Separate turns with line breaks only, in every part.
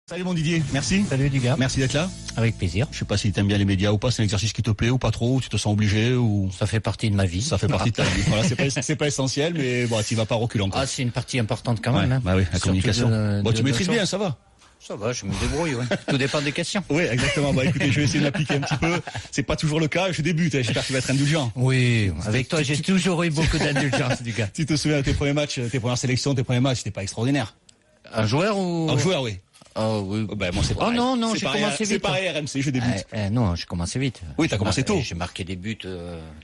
Salut mon Didier, merci.
Salut Dugas.
Merci d'être là.
Avec plaisir.
Je sais pas si tu aimes bien les médias ou pas, c'est un exercice qui te plaît ou pas trop, ou tu te sens obligé ou...
Ça fait partie de ma vie.
Ça fait partie de ta vie. Voilà, c'est pas essentiel, mais bon, tu vas pas reculer encore.
Ah, c'est une partie importante quand même.
Ouais,
hein.
bah oui, la
Surtout
communication. Bon, tu maîtrises bien, ça va.
Ça va, je me débrouille, ouais. Tout dépend des questions.
Oui, exactement. Bah écoutez, je vais essayer de l'appliquer un petit peu. C'est pas toujours le cas, je débute, j'espère que tu vas être indulgent.
Oui, avec toi, j'ai toujours eu beaucoup d'indulgence, Dugas.
Tu te souviens de tes premiers matchs, tes premières sélections, tes premiers matchs, c'était pas extraordinaire.
Un joueur ou...
Un joueur, oui.
Oh oui.
Ben moi c'est pareil.
Oh non, j'ai commencé vite.
C'est pareil RMC, je débute.
Non, j'ai commencé vite.
Oui, t'as commencé tôt.
J'ai marqué des buts,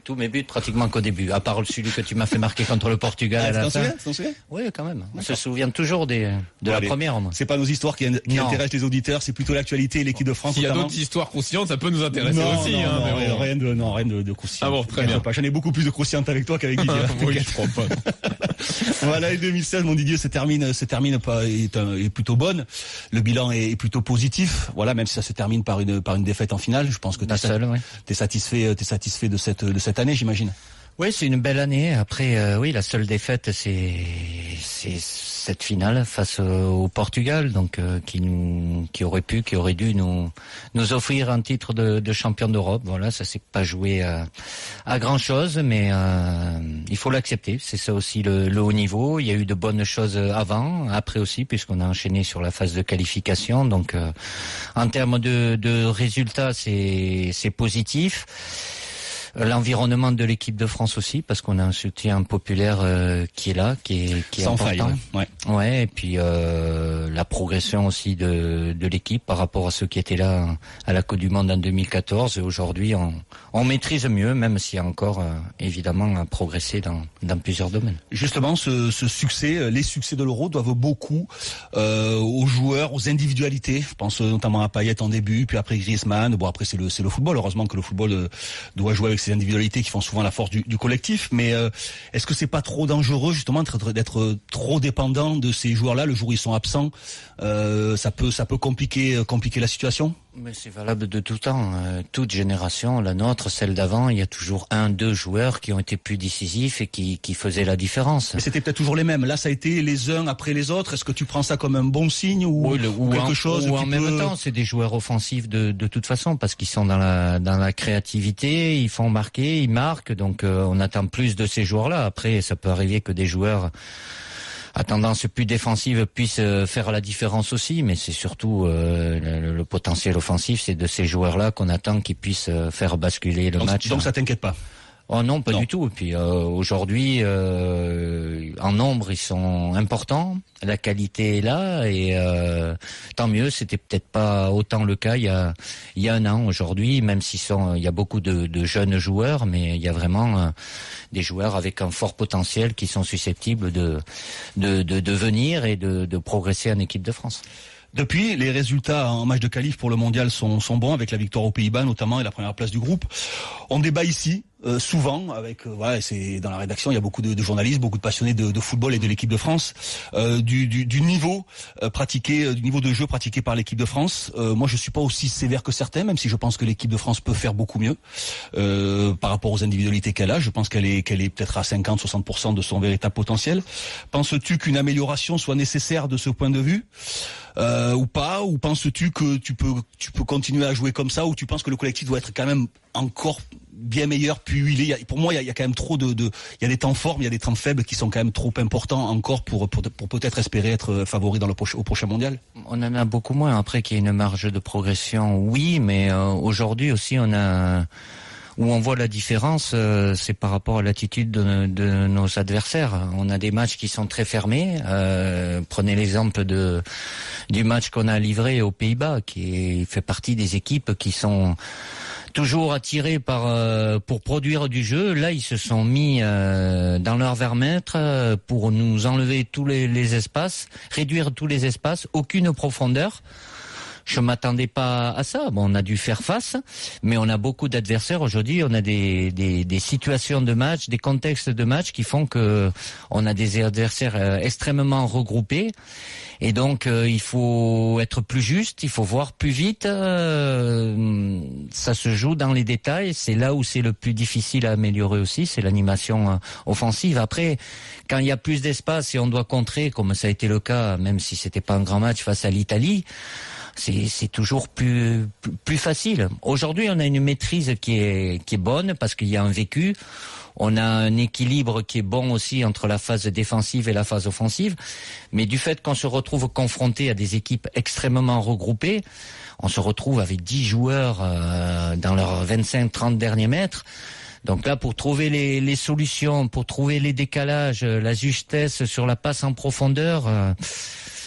tous mes buts pratiquement qu'au début, à part celui que tu m'as fait marquer contre le Portugal à la fin.
Tu t'en souviens?
Oui, quand même. On se souvient toujours de la première. Moi.
C'est pas nos histoires qui intéressent les auditeurs, c'est plutôt l'actualité et l'équipe de France.
S'il y a d'autres histoires croustillantes, ça peut nous intéresser aussi.
Rien de croustillant.
Ah bon, très bien.
J'en ai beaucoup plus de croustillantes avec toi qu'avec Didier.
Oui, je crois pas.
Voilà, et 2016, mon Didier se termine est plutôt bonne. Le bilan est plutôt positif. Voilà, même si ça se termine par une défaite en finale, je pense que t'es satisfait de cette année, j'imagine.
Oui, c'est une belle année. Après, oui, la seule défaite, c'est cette finale face au Portugal, donc qui aurait dû nous offrir un titre de champion d'Europe. Voilà, ça s'est pas joué à grand chose, mais il faut l'accepter. C'est ça aussi le haut niveau. Il y a eu de bonnes choses avant, après aussi, puisqu'on a enchaîné sur la phase de qualification. Donc, en termes de résultats, c'est positif. L'environnement de l'équipe de France aussi, parce qu'on a un soutien populaire qui est là, qui est
sans
important.
Faille,
ouais. Et puis la progression aussi de l'équipe par rapport à ceux qui étaient là à la Coupe du Monde en 2014. Et aujourd'hui, on maîtrise mieux, même s'il y a encore évidemment à progresser dans plusieurs domaines.
Justement, ce succès, les succès de l'Euro doivent beaucoup aux joueurs, aux individualités. Je pense notamment à Payet en début, puis après Griezmann. Bon, après c'est le football. Heureusement que le football doit jouer avec ces individualités qui font souvent la force du collectif, mais est-ce que c'est pas trop dangereux justement d'être trop dépendant de ces joueurs-là le jour où ils sont absents? Ça peut compliquer la situation.
Mais c'est valable de tout temps. Toute génération, la nôtre, celle d'avant, il y a toujours 1-2 joueurs qui ont été plus décisifs et qui faisaient la différence.
Mais c'était peut-être toujours les mêmes. Là, ça a été les uns après les autres. Est-ce que tu prends ça comme un bon signe ou quelque chose
ou en même temps, c'est des joueurs offensifs de toute façon parce qu'ils sont dans la créativité, ils font marquer, ils marquent. Donc, on attend plus de ces joueurs-là. Après, ça peut arriver que des joueurs à tendance plus défensive puisse faire la différence aussi, mais c'est surtout le potentiel offensif, c'est de ces joueurs-là qu'on attend qu'ils puissent faire basculer le match.
Donc ça t'inquiète pas?
Oh non, pas du tout. Et puis aujourd'hui, en nombre, ils sont importants. La qualité est là et tant mieux. C'était peut-être pas autant le cas il y a un an. Aujourd'hui, même il y a beaucoup de jeunes joueurs, mais il y a vraiment des joueurs avec un fort potentiel qui sont susceptibles de venir et de progresser en équipe de France.
Depuis, les résultats en match de qualif pour le mondial sont bons, avec la victoire aux Pays-Bas notamment et la première place du groupe. On débat ici souvent avec c'est dans la rédaction, il y a beaucoup de journalistes, beaucoup de passionnés de football et de l'équipe de France, du niveau pratiqué, du niveau de jeu pratiqué par l'équipe de France. Moi, je suis pas aussi sévère que certains, même si je pense que l'équipe de France peut faire beaucoup mieux par rapport aux individualités qu'elle a. Je pense qu'elle est peut-être à 50-60% de son véritable potentiel. Penses-tu qu'une amélioration soit nécessaire de ce point de vue ou pas? Ou penses-tu que tu peux continuer à jouer comme ça? Ou tu penses que le collectif doit être quand même encore bien meilleur, puis huilé? Pour moi, il y a quand même trop il y a des temps forts, mais il y a des temps faibles qui sont quand même trop importants encore pour peut-être espérer être favori au prochain mondial.
On en a beaucoup moins. Après qu'il y ait une marge de progression, oui, mais aujourd'hui aussi où on voit la différence, c'est par rapport à l'attitude de nos adversaires. On a des matchs qui sont très fermés. Prenez l'exemple du match qu'on a livré aux Pays-Bas, qui fait partie des équipes qui sont toujours attirés pour produire du jeu. Là, ils se sont mis dans leur vermètre pour nous enlever tous les espaces, réduire tous les espaces, aucune profondeur. je m'attendais pas à ça. Bon, on a dû faire face, mais on a beaucoup d'adversaires aujourd'hui. On a des situations de match, des contextes de match qui font que on a des adversaires extrêmement regroupés. Et donc, il faut être plus juste, il faut voir plus vite. Ça se joue dans les détails. C'est là où c'est le plus difficile à améliorer aussi, c'est l'animation offensive. Après, quand il y a plus d'espace et on doit contrer, comme ça a été le cas, même si c'était pas un grand match face à l'Italie, c'est toujours plus facile. Aujourd'hui, on a une maîtrise qui est bonne parce qu'il y a un vécu. On a un équilibre qui est bon aussi entre la phase défensive et la phase offensive. Mais du fait qu'on se retrouve confronté à des équipes extrêmement regroupées, on se retrouve avec 10 joueurs dans leurs 25-30 derniers mètres. Donc là, pour trouver les solutions, pour trouver les décalages, la justesse sur la passe en profondeur,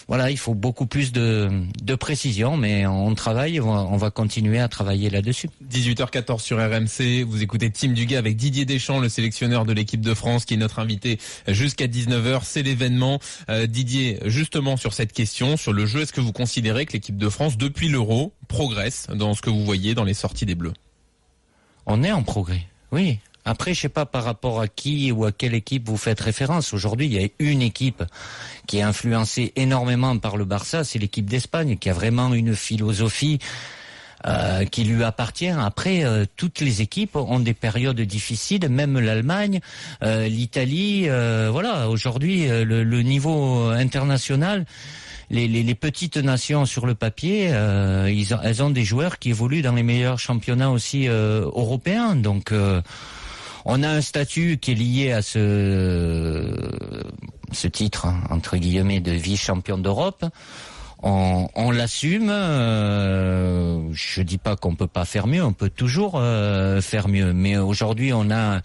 voilà, il faut beaucoup plus de précision, mais on travaille, on va continuer à travailler là-dessus.
18h14 sur RMC, vous écoutez Tim Duguay avec Didier Deschamps, le sélectionneur de l'équipe de France, qui est notre invité jusqu'à 19h. C'est l'événement. Didier, justement sur cette question, sur le jeu, est-ce que vous considérez que l'équipe de France, depuis l'Euro, progresse dans ce que vous voyez dans les sorties des Bleus?
On est en progrès, oui. Après, je sais pas par rapport à qui ou à quelle équipe vous faites référence. Aujourd'hui, il y a une équipe qui est influencée énormément par le Barça, c'est l'équipe d'Espagne, qui a vraiment une philosophie qui lui appartient. Après, toutes les équipes ont des périodes difficiles, même l'Allemagne, l'Italie. Voilà, aujourd'hui, le niveau international, les petites nations sur le papier, elles ont des joueurs qui évoluent dans les meilleurs championnats aussi européens. Donc on a un statut qui est lié à ce titre, entre guillemets, de vice-champion d'Europe. On l'assume. Je dis pas qu'on peut pas faire mieux, on peut toujours faire mieux. Mais aujourd'hui, on a,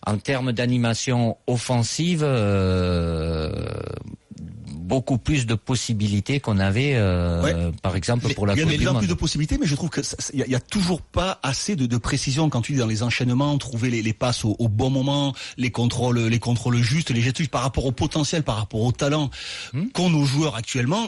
en termes d'animation offensive, beaucoup plus de possibilités qu'on avait, par exemple, pour la Coupe du Monde.
Il y a de plus de possibilités, mais je trouve que il y a toujours pas assez de précision quand tu dis dans les enchaînements, trouver les passes au bon moment, les contrôles justes, les gestes par rapport au potentiel, par rapport au talent qu'ont nos joueurs actuellement.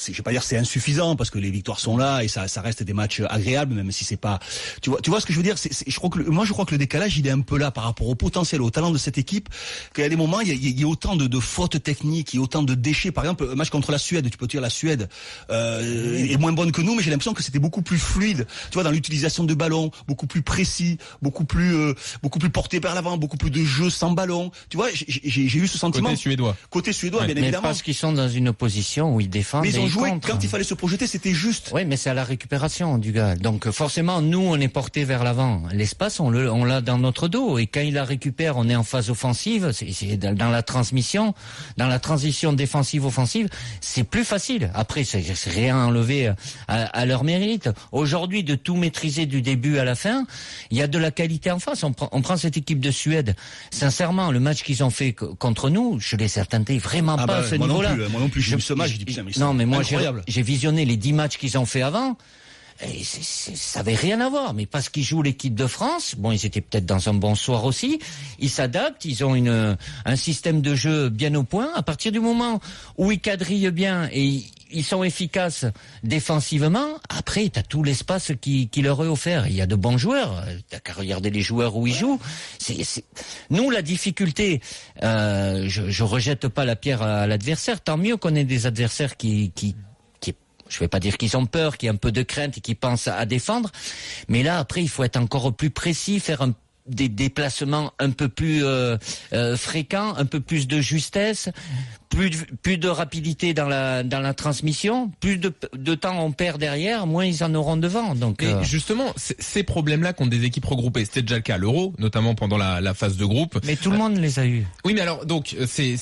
Je vais pas dire c'est insuffisant parce que les victoires sont là et ça reste des matchs agréables, même si c'est pas, tu vois ce que je veux dire. Je crois que le décalage il est un peu là par rapport au potentiel, au talent de cette équipe, qu'il y a des moments il y a autant de fautes techniques, il y a autant de déchets. Par exemple, un match contre la Suède, tu peux dire la Suède est moins bonne que nous, mais j'ai l'impression que c'était beaucoup plus fluide, tu vois, dans l'utilisation de ballon, beaucoup plus précis, beaucoup plus porté vers l'avant, beaucoup plus de jeux sans ballon. Tu vois, j'ai eu ce sentiment. Côté suédois, bien évidemment.
Parce qu'ils sont dans une position où ils défendent.
Mais ils ont joué quand il fallait se projeter, c'était juste.
Oui, mais c'est à la récupération du gars. Donc forcément, nous, on est porté vers l'avant. L'espace, on l'a dans notre dos. Et quand il la récupère, on est en phase offensive. C'est dans la transmission, dans la transition défensive-offensive, c'est plus facile. Après, c'est rien enlevé à leur mérite. Aujourd'hui, de tout maîtriser du début à la fin, il y a de la qualité en face. On prend cette équipe de Suède. Sincèrement, le match qu'ils ont fait contre nous, je les attendais vraiment pas à ce niveau-là.
Moi non plus, j'ai vu ce match, je dis putain, mais
non, mais moi, j'ai visionné les 10 matchs qu'ils ont fait avant. Et ça avait rien à voir, mais parce qu'ils jouent l'équipe de France, bon, ils étaient peut-être dans un bon soir aussi, ils s'adaptent, ils ont un système de jeu bien au point. À partir du moment où ils quadrillent bien et ils sont efficaces défensivement, après, t'as tout l'espace qui leur est offert. Il y a de bons joueurs, t'as qu'à regarder les joueurs où ils jouent. Nous, la difficulté, je rejette pas la pierre à l'adversaire, tant mieux qu'on ait des adversaires qui je vais pas dire qu'ils ont peur, qu'il y a un peu de crainte et qu'ils pensent à défendre. Mais là, après, il faut être encore plus précis, faire des déplacements un peu plus fréquents, un peu plus de justesse, plus de rapidité dans la transmission, plus de temps on perd derrière, moins ils en auront devant. Donc
justement, ces problèmes-là qu'ont des équipes regroupées, c'était déjà le cas à l'Euro, notamment pendant la phase de groupe.
Mais tout le monde les a eu.
Oui, mais alors donc c'est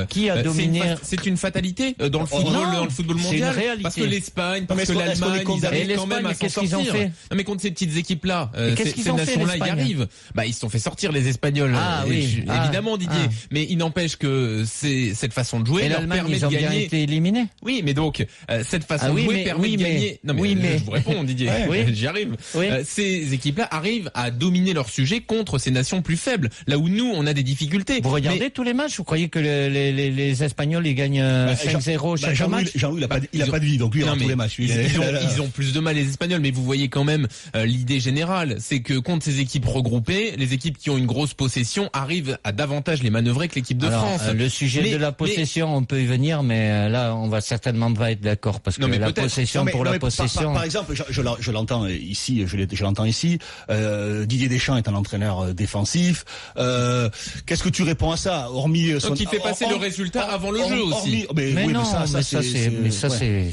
qui a dominé?
C'est une fatalité dans le football, dans le football mondial.
C'est une réalité.
Parce que l'Espagne, parce que l'Allemagne, ils arrivent quand même à s'en sortir. Non, mais contre ces petites équipes-là, ces nations-là, ils arrivent. Bah, ils se sont fait sortir les Espagnols.
Ah oui.
Évidemment, Didier. Mais il n'empêche que cette façon façon de jouer
Et
leur
l'Allemagne,
permet
ils
de
ont bien
gagner.
été éliminés.
Oui, mais donc cette façon de jouer permet de gagner. Non mais je vous réponds, Didier. J'y arrive.
Oui.
Ces équipes-là arrivent à dominer leur sujet contre ces nations plus faibles. Là où nous, on a des difficultés.
Vous regardez tous les matchs? Vous croyez que les Espagnols ils gagnent 5-0 chaque match?
Jean-Louis, il a pas de vie, donc lui il rentre tous les matchs.
Ils ont plus de mal les Espagnols, mais vous voyez quand même l'idée générale, c'est que contre ces équipes regroupées, les équipes qui ont une grosse possession arrivent à davantage les manœuvrer que l'équipe de France.
Le sujet de la possession, on peut y venir, mais là, on va certainement pas être d'accord parce que la possession pour la possession.
Par exemple, je l'entends ici, je l'entends ici. Didier Deschamps est un entraîneur défensif. Qu'est-ce que tu réponds à ça, hormis
donc il fait passer le résultat avant le jeu aussi.
Mais ça c'est.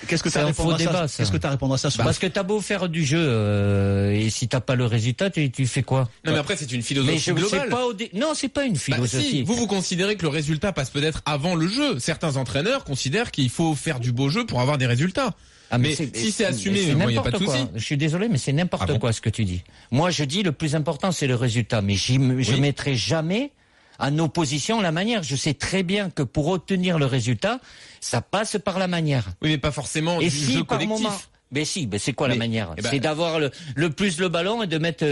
Qu'est-ce que tu as répondu à ça? Qu'est-ce que tu as répondu à ça?
Parce que t'as beau faire du jeu et si t'as pas le résultat, tu fais quoi?
Non mais après c'est une philosophie globale.
Non, c'est pas une philosophie.
Si, vous considérez que le résultat passe peut-être avant le jeu. Certains entraîneurs considèrent qu'il faut faire du beau jeu pour avoir des résultats. Mais si c'est assumé, il n'y a pas de souci.
Je suis désolé, mais c'est n'importe quoi ce que tu dis. Moi, je dis le plus important, c'est le résultat. Mais je mettrai jamais en opposition la manière. Je sais très bien que pour obtenir le résultat, ça passe par la manière.
Oui, mais pas forcément du jeu collectif.
Mais si, c'est quoi la manière? C'est d'avoir le plus le ballon et de mettre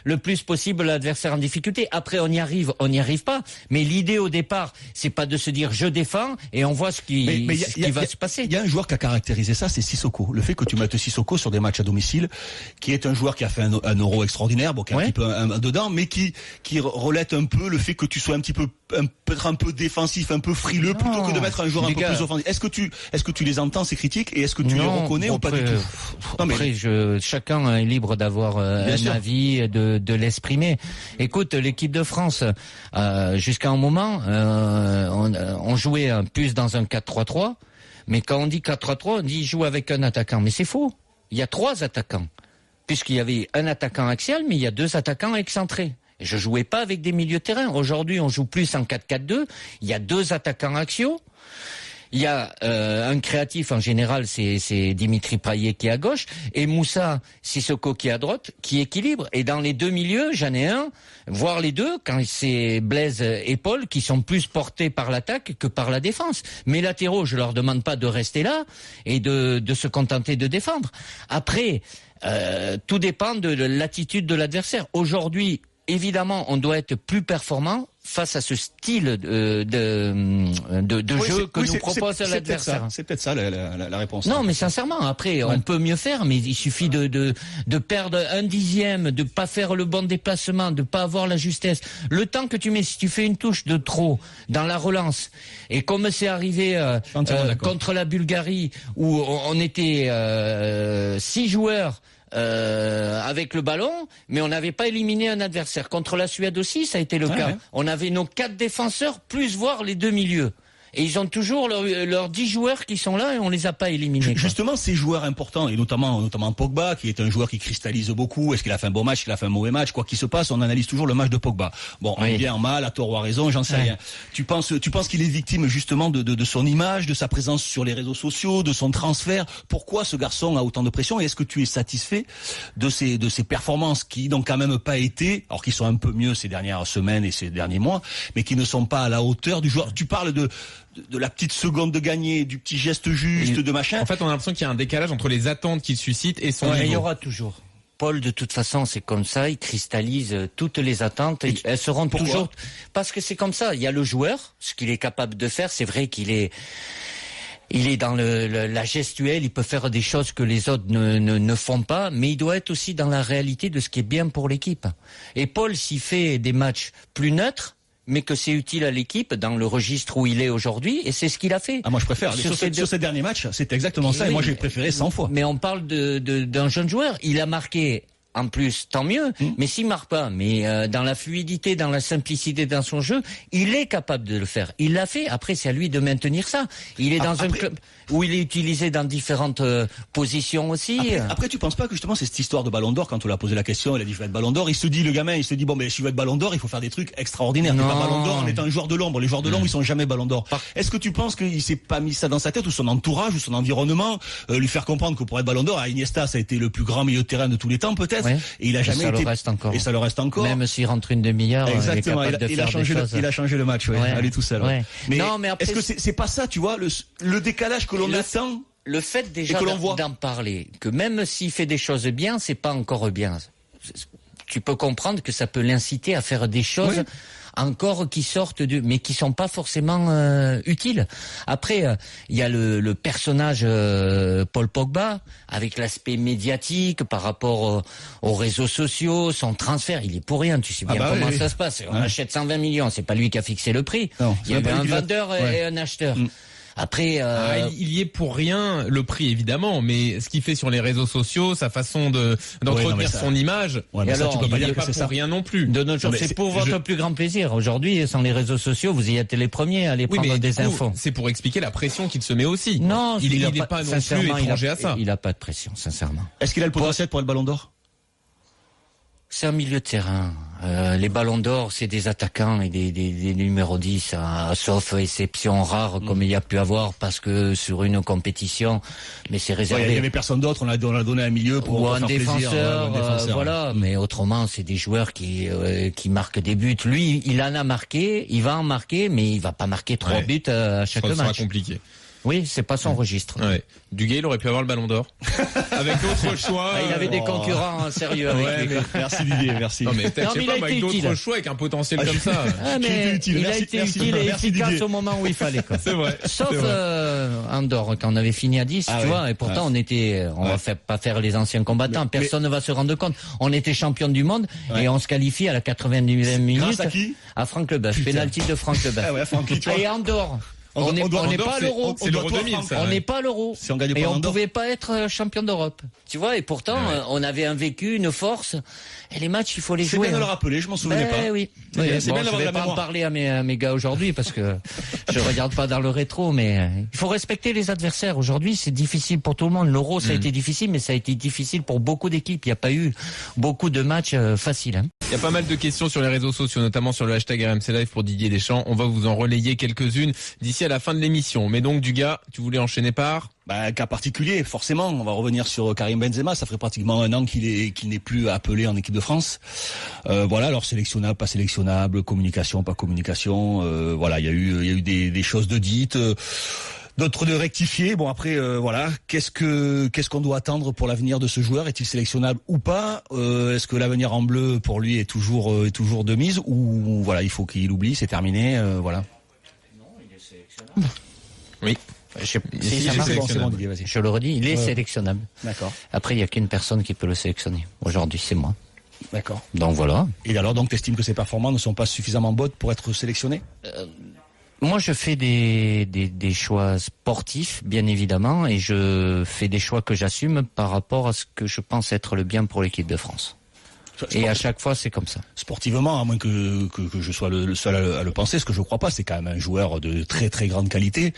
le plus possible l'adversaire en difficulté. Après, on y arrive pas. Mais l'idée au départ, c'est pas de se dire je défends et on voit ce qui va se passer.
Il y a un joueur qui a caractérisé ça, c'est Sissoko. Le fait que tu mettes Sissoko sur des matchs à domicile, qui est un joueur qui a fait un Euro extraordinaire, qui est un petit peu dedans, mais qui relate un peu le fait que tu sois un petit peu peut-être un peu défensif, un peu frileux, plutôt que de mettre un joueur un peu plus offensif. Est-ce que tu les entends ces critiques et est-ce que tu les reconnais ou pas du tout?
Après, chacun est libre d'avoir un avis, de l'exprimer. Écoute, l'équipe de France, jusqu'à un moment, on jouait plus dans un 4-3-3, mais quand on dit 4-3-3, on dit joue avec un attaquant. Mais c'est faux. Il y a 3 attaquants, puisqu'il y avait un attaquant axial, mais il y a 2 attaquants excentrés. Je jouais pas avec des milieux de terrain. Aujourd'hui, on joue plus en 4-4-2. Il y a 2 attaquants axiaux. Il y a un créatif en général, c'est Dimitri Payet qui est à gauche et Moussa Sissoko qui est à droite, qui équilibre. Et dans les 2 milieux, j'en ai un, voire les 2, quand c'est Blaise et Paul qui sont plus portés par l'attaque que par la défense. Mes latéraux, je leur demande pas de rester là et de se contenter de défendre. Après, tout dépend de l'attitude de l'adversaire. Aujourd'hui, évidemment, on doit être plus performant face à ce style de jeu que nous propose l'adversaire.
C'est peut-être ça la réponse.
Non, mais sincèrement, après, on peut mieux faire, mais il suffit de perdre 1/10, de pas faire le bon déplacement, de pas avoir la justesse. Le temps que tu mets, si tu fais une touche de trop dans la relance, et comme c'est arrivé contre la Bulgarie, où on était 6 joueurs avec le ballon, mais on n'avait pas éliminé un adversaire. Contre la Suède aussi, ça a été le cas. Ouais. On avait nos 4 défenseurs, plus voire les 2 milieux. Et ils ont toujours leurs 10 joueurs qui sont là et on les a pas éliminés.
Justement, ces joueurs importants, et notamment Pogba, qui est un joueur qui cristallise beaucoup. Est-ce qu'il a fait un bon match, est-ce qu'il a fait un mauvais match? Quoi qu'il se passe, on analyse toujours le match de Pogba. Bon, en bien, en mal, à tort ou à raison, j'en sais rien. Tu penses qu'il est victime justement de son image, de sa présence sur les réseaux sociaux, de son transfert? Pourquoi ce garçon a autant de pression? Et est-ce que tu es satisfait de ses performances qui n'ont quand même pas été, alors qu'ils sont un peu mieux ces dernières semaines et ces derniers mois, mais qui ne sont pas à la hauteur du joueur? Tu parles de la petite seconde de gagner, du petit geste juste, de machin.
En fait, on a l'impression qu'il y a un décalage entre les attentes qu'il suscite et son niveau.
Il y aura toujours. Paul, de toute façon, c'est comme ça, il cristallise toutes les attentes. Elles seront toujours... Parce que c'est comme ça. Il y a le joueur, ce qu'il est capable de faire. C'est vrai qu'il est dans la gestuelle, il peut faire des choses que les autres ne font pas, mais il doit être aussi dans la réalité de ce qui est bien pour l'équipe. Et Paul, s'il fait des matchs plus neutres, mais que c'est utile à l'équipe dans le registre où il est aujourd'hui, et c'est ce qu'il a fait.
Ah, moi je préfère. Sur ces derniers matchs, c'est exactement ça, et moi j'ai préféré 100 fois.
Mais on parle d'un jeune joueur, il a marqué. En plus, tant mieux. Mais s'il marque pas, mais dans la fluidité, dans la simplicité dans son jeu, il est capable de le faire. Il l'a fait. Après, c'est à lui de maintenir ça. Il est dans un club où il est utilisé dans différentes positions aussi.
Après, tu penses pas que justement c'est cette histoire de Ballon d'Or, quand on lui a posé la question, il a dit je vais être Ballon d'Or. Le gamin, il se dit bon, mais si je veux être Ballon d'Or, il faut faire des trucs extraordinaires. Non. Pas Ballon d'Or en étant un joueur de l'ombre. Les joueurs de l'ombre, ils sont jamais Ballon d'Or. Est-ce que tu penses qu'il s'est pas mis ça dans sa tête, ou son entourage, ou son environnement, lui faire comprendre que pour être Ballon d'Or, Iniesta, ça a été le plus grand milieu de terrain de tous les temps, peut-être? 2013,
Ouais.
et il a jamais été. Et ça le reste encore.
Même s'il rentre une demi-heure,
exactement.
il
a changé le match, allez tout seul.
Ouais.
Mais,
non, mais après,
est-ce que c'est pas ça, tu vois, le décalage que l'on attend?
Le fait déjà d'en parler, que même s'il fait des choses bien, c'est pas encore bien. Tu peux comprendre que ça peut l'inciter à faire des choses encore qui sortent mais qui sont pas forcément utiles. Après, il y a le personnage Paul Pogba, avec l'aspect médiatique par rapport aux réseaux sociaux, son transfert, il est pour rien. Tu sais bien comment ça se passe. On achète 120 millions, c'est pas lui qui a fixé le prix.
Non,
il y a un vendeur et un acheteur. Après,
il y est pour rien, le prix évidemment, mais ce qu'il fait sur les réseaux sociaux, sa façon d'entretenir son image,
et alors,
tu peux pas dire que c'est pour rien non plus.
De notre jour, c'est pour votre plus grand plaisir. Aujourd'hui, sans les réseaux sociaux, vous y êtes les premiers à aller prendre des infos.
C'est pour expliquer la pression qu'il se met aussi.
Non,
il n'est pas non plus étranger à ça.
Il a pas de pression, sincèrement.
Est-ce qu'il a le potentiel pour le Ballon d'Or?
C'est un milieu de terrain. Les ballons d'or, c'est des attaquants et des numéros 10, sauf exception rare comme il y a pu avoir parce que sur une compétition, mais c'est réservé.
Il y avait personne d'autre, on a donné un milieu pour
ou un
faire
défenseur,
plaisir,
voilà. Mais autrement, c'est des joueurs qui marquent des buts. Lui, il en a marqué, il va en marquer, mais il va pas marquer 3 buts à chaque match.
Ça sera compliqué.
Oui, c'est pas son registre.
Ouais. Duguay, il aurait pu avoir le Ballon d'Or. Avec d'autres choix.
Il avait des concurrents sérieux avec lui.
Merci Didier, merci.
Non, mais peut-être, avec d'autres choix, avec un potentiel comme ça.
Mais il a été utile et efficace au moment où il fallait, quoi.
C'est vrai.
Sauf, Andorre, quand on avait fini à 10, tu vois, et pourtant on va pas faire les anciens combattants, personne ne va se rendre compte. On était champion du monde, et on se qualifie à la 90e minute.
Grâce à qui?
À Franck Leboeuf. Penalty de Franck Leboeuf. Et Andorre. On n'est pas à l'Euro.
C'est l'Euro 2000, ça.
On n'est pas à l'Euro.
Si on gagne
et
pas
on ne pouvait pas être champion d'Europe. Tu vois, et pourtant, on avait un vécu, une force. Et les matchs, il faut les jouer.
C'est bien de le rappeler, je m'en souvenais pas.
Oui.
C'est bien
je vais pas en parler à mes gars aujourd'hui parce que je regarde pas dans le rétro, mais il faut respecter les adversaires. Aujourd'hui, c'est difficile pour tout le monde. L'Euro, ça a été difficile, mais ça a été difficile pour beaucoup d'équipes. Il n'y a pas eu beaucoup de matchs faciles. Hein.
Il y a pas mal de questions sur les réseaux sociaux, notamment sur le hashtag RMC Live pour Didier Deschamps. On va vous en relayer quelques-unes d'ici à la fin de l'émission. Mais donc, Dugas, tu voulais enchaîner par?
Cas particulier, forcément. On va revenir sur Karim Benzema. Ça ferait pratiquement 1 an qu'il n'est plus appelé en équipe de France. Voilà, alors sélectionnable, pas sélectionnable, communication, pas communication. Voilà, il y a eu des choses de dites. D'autres de rectifier. Bon après, voilà, qu'est-ce qu'on doit attendre pour l'avenir de ce joueur? Est-il sélectionnable ou pas? Est-ce que l'avenir en bleu pour lui est toujours de mise, ou voilà, il faut qu'il oublie, c'est terminé, voilà.
Non, il est sélectionnable.
Oui.
Je le redis, il est sélectionnable.
D'accord.
Après, il n'y a qu'une personne qui peut le sélectionner. Aujourd'hui, c'est moi.
D'accord.
Donc voilà.
Et alors, donc, t'estimes que ses performances ne sont pas suffisamment bonnes pour être sélectionnées?
Moi, je fais des choix sportifs, bien évidemment, et je fais des choix que j'assume par rapport à ce que je pense être le bien pour l'équipe de France. Et à chaque fois, c'est comme ça.
Sportivement, à moins que je sois le seul à le penser, ce que je crois pas, c'est quand même un joueur de très très grande qualité.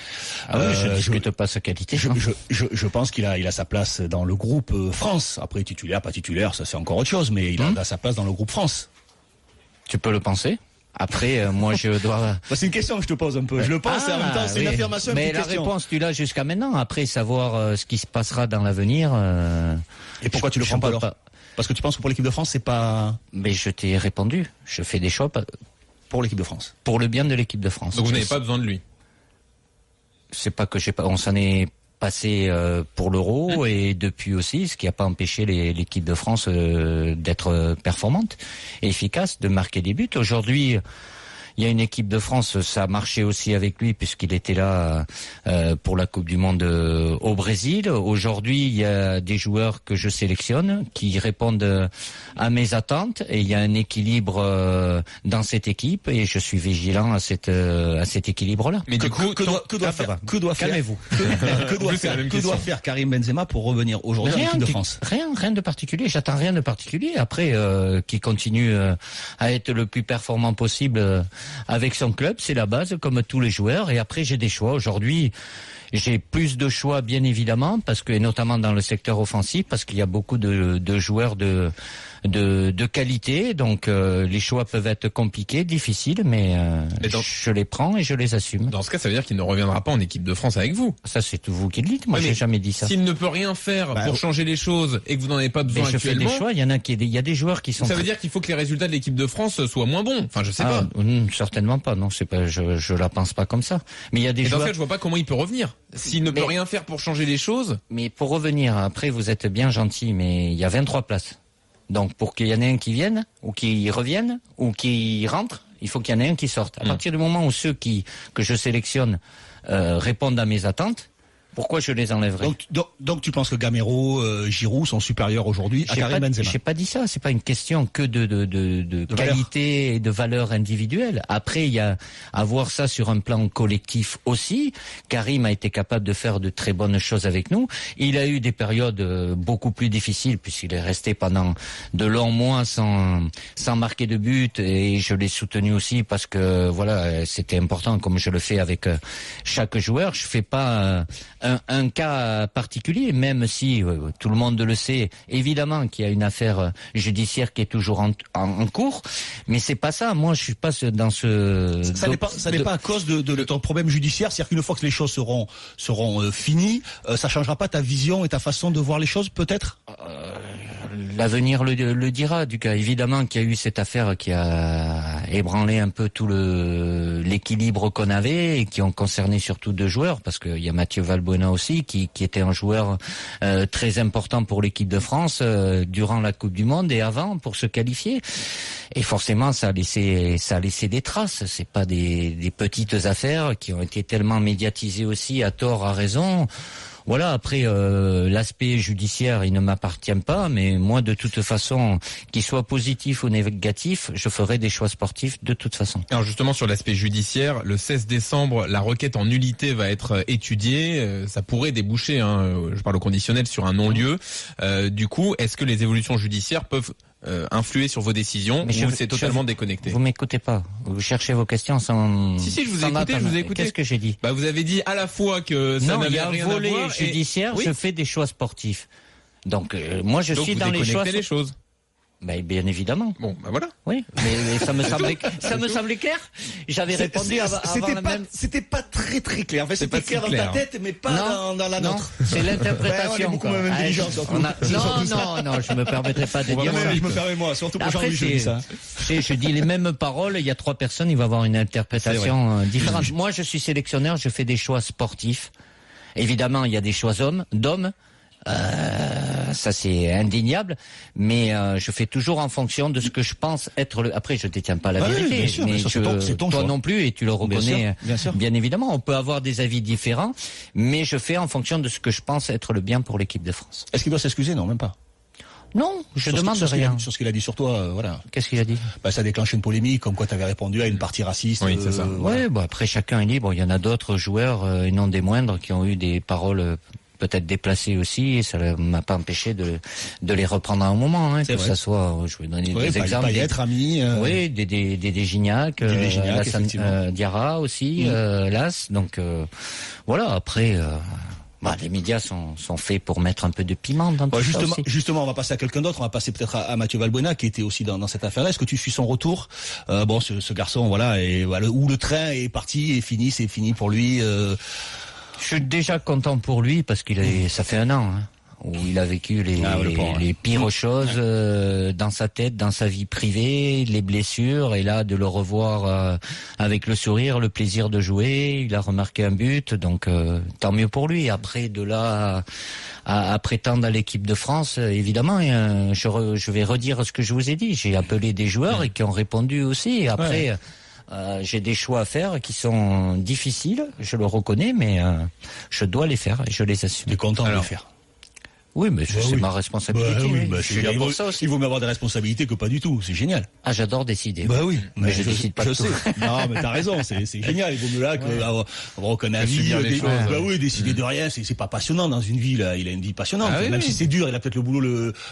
Ah oui, je discute pas sa qualité.
Je pense qu'il a sa place dans le groupe France. Après, titulaire, pas titulaire, ça c'est encore autre chose, mais il a sa place dans le groupe France.
Tu peux le penser. Après, moi, je dois...
C'est une question que je te pose un peu. Je le pense et en même temps, c'est une affirmation.
Mais la réponse, tu l'as jusqu'à maintenant. Après, savoir ce qui se passera dans l'avenir...
Et pourquoi tu le prends pas alors? Parce que tu penses que pour l'équipe de France, c'est pas...
Mais je t'ai répondu. Je fais des choix
pour l'équipe de France.
Pour le bien de l'équipe de France.
Donc vous n'avez pas besoin de lui?
C'est pas que on s'en est passé pour l'Euro et depuis aussi, ce qui n'a pas empêché l'équipe de France d'être performante et efficace, de marquer des buts. Aujourd'hui, il y a une équipe de France, ça a marché aussi avec lui puisqu'il était là pour la Coupe du Monde au Brésil. Aujourd'hui, il y a des joueurs que je sélectionne qui répondent à mes attentes et il y a un équilibre dans cette équipe et je suis vigilant à cet équilibre-là.
Mais du coup, que doit faire
Calmez-vous.
Que doit faire Karim Benzema pour revenir aujourd'hui en équipe de France?
Rien de particulier. J'attends rien de particulier. Après, qu'il continue à être le plus performant possible avec son club, c'est la base, comme tous les joueurs. Et après, j'ai des choix. Aujourd'hui, J'ai plus de choix, bien évidemment, parce que, et notamment dans le secteur offensif, parce qu'il y a beaucoup de joueurs de qualité, donc les choix peuvent être compliqués, difficiles, mais je les prends et je les assume.
Dans ce cas, ça veut dire qu'il ne reviendra pas en équipe de France avec vous.
Ça, c'est vous qui le dites. Moi, j'ai jamais dit ça.
S'il ne peut rien faire pour changer les choses et que vous n'en avez pas besoin actuellement,
je fais des choix. Il y a des joueurs qui sont.
Ça veut dire qu'il faut que les résultats de l'équipe de France soient moins bons. Enfin, je sais pas.
Certainement pas. Non, c'est pas. Je la pense pas comme ça. Mais il y a des joueurs.
Dans ce cas, je vois pas comment il peut revenir. S'il ne peut rien faire pour changer les choses.
Mais pour revenir, après, vous êtes bien gentil, mais il y a 23 places. Donc, pour qu'il y en ait un qui vienne, ou qui revienne, ou qui rentre, il faut qu'il y en ait un qui sorte. À partir du moment où ceux que je sélectionne répondent à mes attentes, pourquoi je les enlèverais?
Donc tu penses que Gamero, Giroud sont supérieurs aujourd'hui à Karim Benzema?
J'ai pas dit ça. C'est pas une question que de qualité et de valeur individuelle. Après, il y a à voir ça sur un plan collectif aussi. Karim a été capable de faire de très bonnes choses avec nous. Il a eu des périodes beaucoup plus difficiles puisqu'il est resté pendant de longs mois sans marquer de but, et je l'ai soutenu aussi parce que voilà, c'était important, comme je le fais avec chaque joueur. Je fais pas un cas particulier, même si tout le monde le sait, évidemment qu'il y a une affaire judiciaire qui est toujours en cours, mais c'est pas ça. Moi, je suis pas dans ce.
Ça n'est pas à cause de ton problème judiciaire, c'est-à-dire qu'une fois que les choses seront finies, ça changera pas ta vision et ta façon de voir les choses, peut-être.
L'avenir le dira. Du cas, évidemment qu'il y a eu cette affaire qui a ébranlé un peu tout l'équilibre qu'on avait et qui ont concerné surtout deux joueurs, parce qu'il y a Mathieu Valbuena aussi qui était un joueur très important pour l'équipe de France durant la Coupe du Monde et avant pour se qualifier. Et forcément, ça a laissé des traces. C'est pas des petites affaires qui ont été tellement médiatisées aussi à tort, à raison. Voilà, après l'aspect judiciaire, il ne m'appartient pas, mais moi de toute façon, qu'il soit positif ou négatif, je ferai des choix sportifs de toute façon.
Alors justement sur l'aspect judiciaire, le 16 décembre, la requête en nullité va être étudiée, ça pourrait déboucher, je parle au conditionnel, sur un non-lieu. Du coup, est-ce que les évolutions judiciaires peuvent influer sur vos décisions, ou c'est totalement déconnecté?
Vous m'écoutez pas. Vous cherchez vos questions sans.
Si, je vous ai écouté, je vous ai écouté.
Qu'est-ce que j'ai dit?
Vous avez dit à la fois que ça n'avait rien à voir. Non, il y a un volet
judiciaire, je fais des choix sportifs. Donc, moi, je suis dans les choix.
Les choses.
Bien évidemment.
Bon, voilà.
Oui, mais ça me semblait clair. J'avais répondu avant la même.
C'était pas très très clair. En fait, c'était clair dans ta tête, mais pas dans la nôtre.
C'est l'interprétation.
On est beaucoup moins intelligent.
Non, je me permettrai pas de dire ça.
Je me permets moi, surtout pour Jean-Louis, je dis ça.
Je dis les mêmes paroles, il y a trois personnes, il va y avoir une interprétation différente. Moi, je suis sélectionneur, je fais des choix sportifs. Évidemment, il y a des choix d'hommes. Ça c'est indéniable, mais je fais toujours en fonction de ce que je pense être Après, je détiens pas la vérité,
bien sûr,
mais
c'est ton
toi
choix.
non plus, et tu le reconnais.
Bien sûr.
Bien évidemment, on peut avoir des avis différents, mais je fais en fonction de ce que je pense être le bien pour l'équipe de France.
Est-ce qu'il doit s'excuser? Non, même pas.
Non, je demande rien.
Sur ce qu'il a dit sur toi, voilà.
Qu'est-ce qu'il a dit?
Ça a déclenché une polémique, comme quoi tu avais répondu à une partie raciste.
Oui, c'est ça. Ouais, après chacun est libre. Il y en a d'autres joueurs, et non des moindres, qui ont eu des paroles peut-être déplacées aussi, et ça ne m'a pas empêché de les reprendre à un moment, que ça soit, je vais donner des exemples. Oui, des Gignac, Diarra aussi, Las, donc voilà, après. Les médias sont faits pour mettre un peu de piment dans tout ça aussi.
Justement, on va passer à quelqu'un d'autre. On va passer peut-être à Mathieu Valbuena, qui était aussi dans cette affaire-là. Est-ce que tu suis son retour? Ce garçon, où le train est parti et fini, c'est fini pour lui.
Je suis déjà content pour lui parce ça fait un an où il a vécu les pires choses dans sa tête, dans sa vie privée, les blessures, et là de le revoir avec le sourire, le plaisir de jouer, il a remarqué un but, donc tant mieux pour lui. Après, de là à prétendre à l'équipe de France, évidemment, je vais redire ce que je vous ai dit. J'ai appelé des joueurs et qui ont répondu aussi. Après. J'ai des choix à faire qui sont difficiles, je le reconnais, mais je dois les faire et je les assume.
Tu es content de les faire?
Oui, mais c'est ma responsabilité.
Je suis là pour ça aussi. Il vaut mieux avoir des responsabilités que pas du tout. C'est génial.
Ah, j'adore décider.
Bah oui.
Mais je décide pas de tout.
Sais. Non, mais t'as raison. C'est génial. Il vaut mieux là avoir aucun avis. Bah oui, décider de rien, c'est pas passionnant dans une vie. Là, il a une vie passionnante. Même si c'est dur, il a peut-être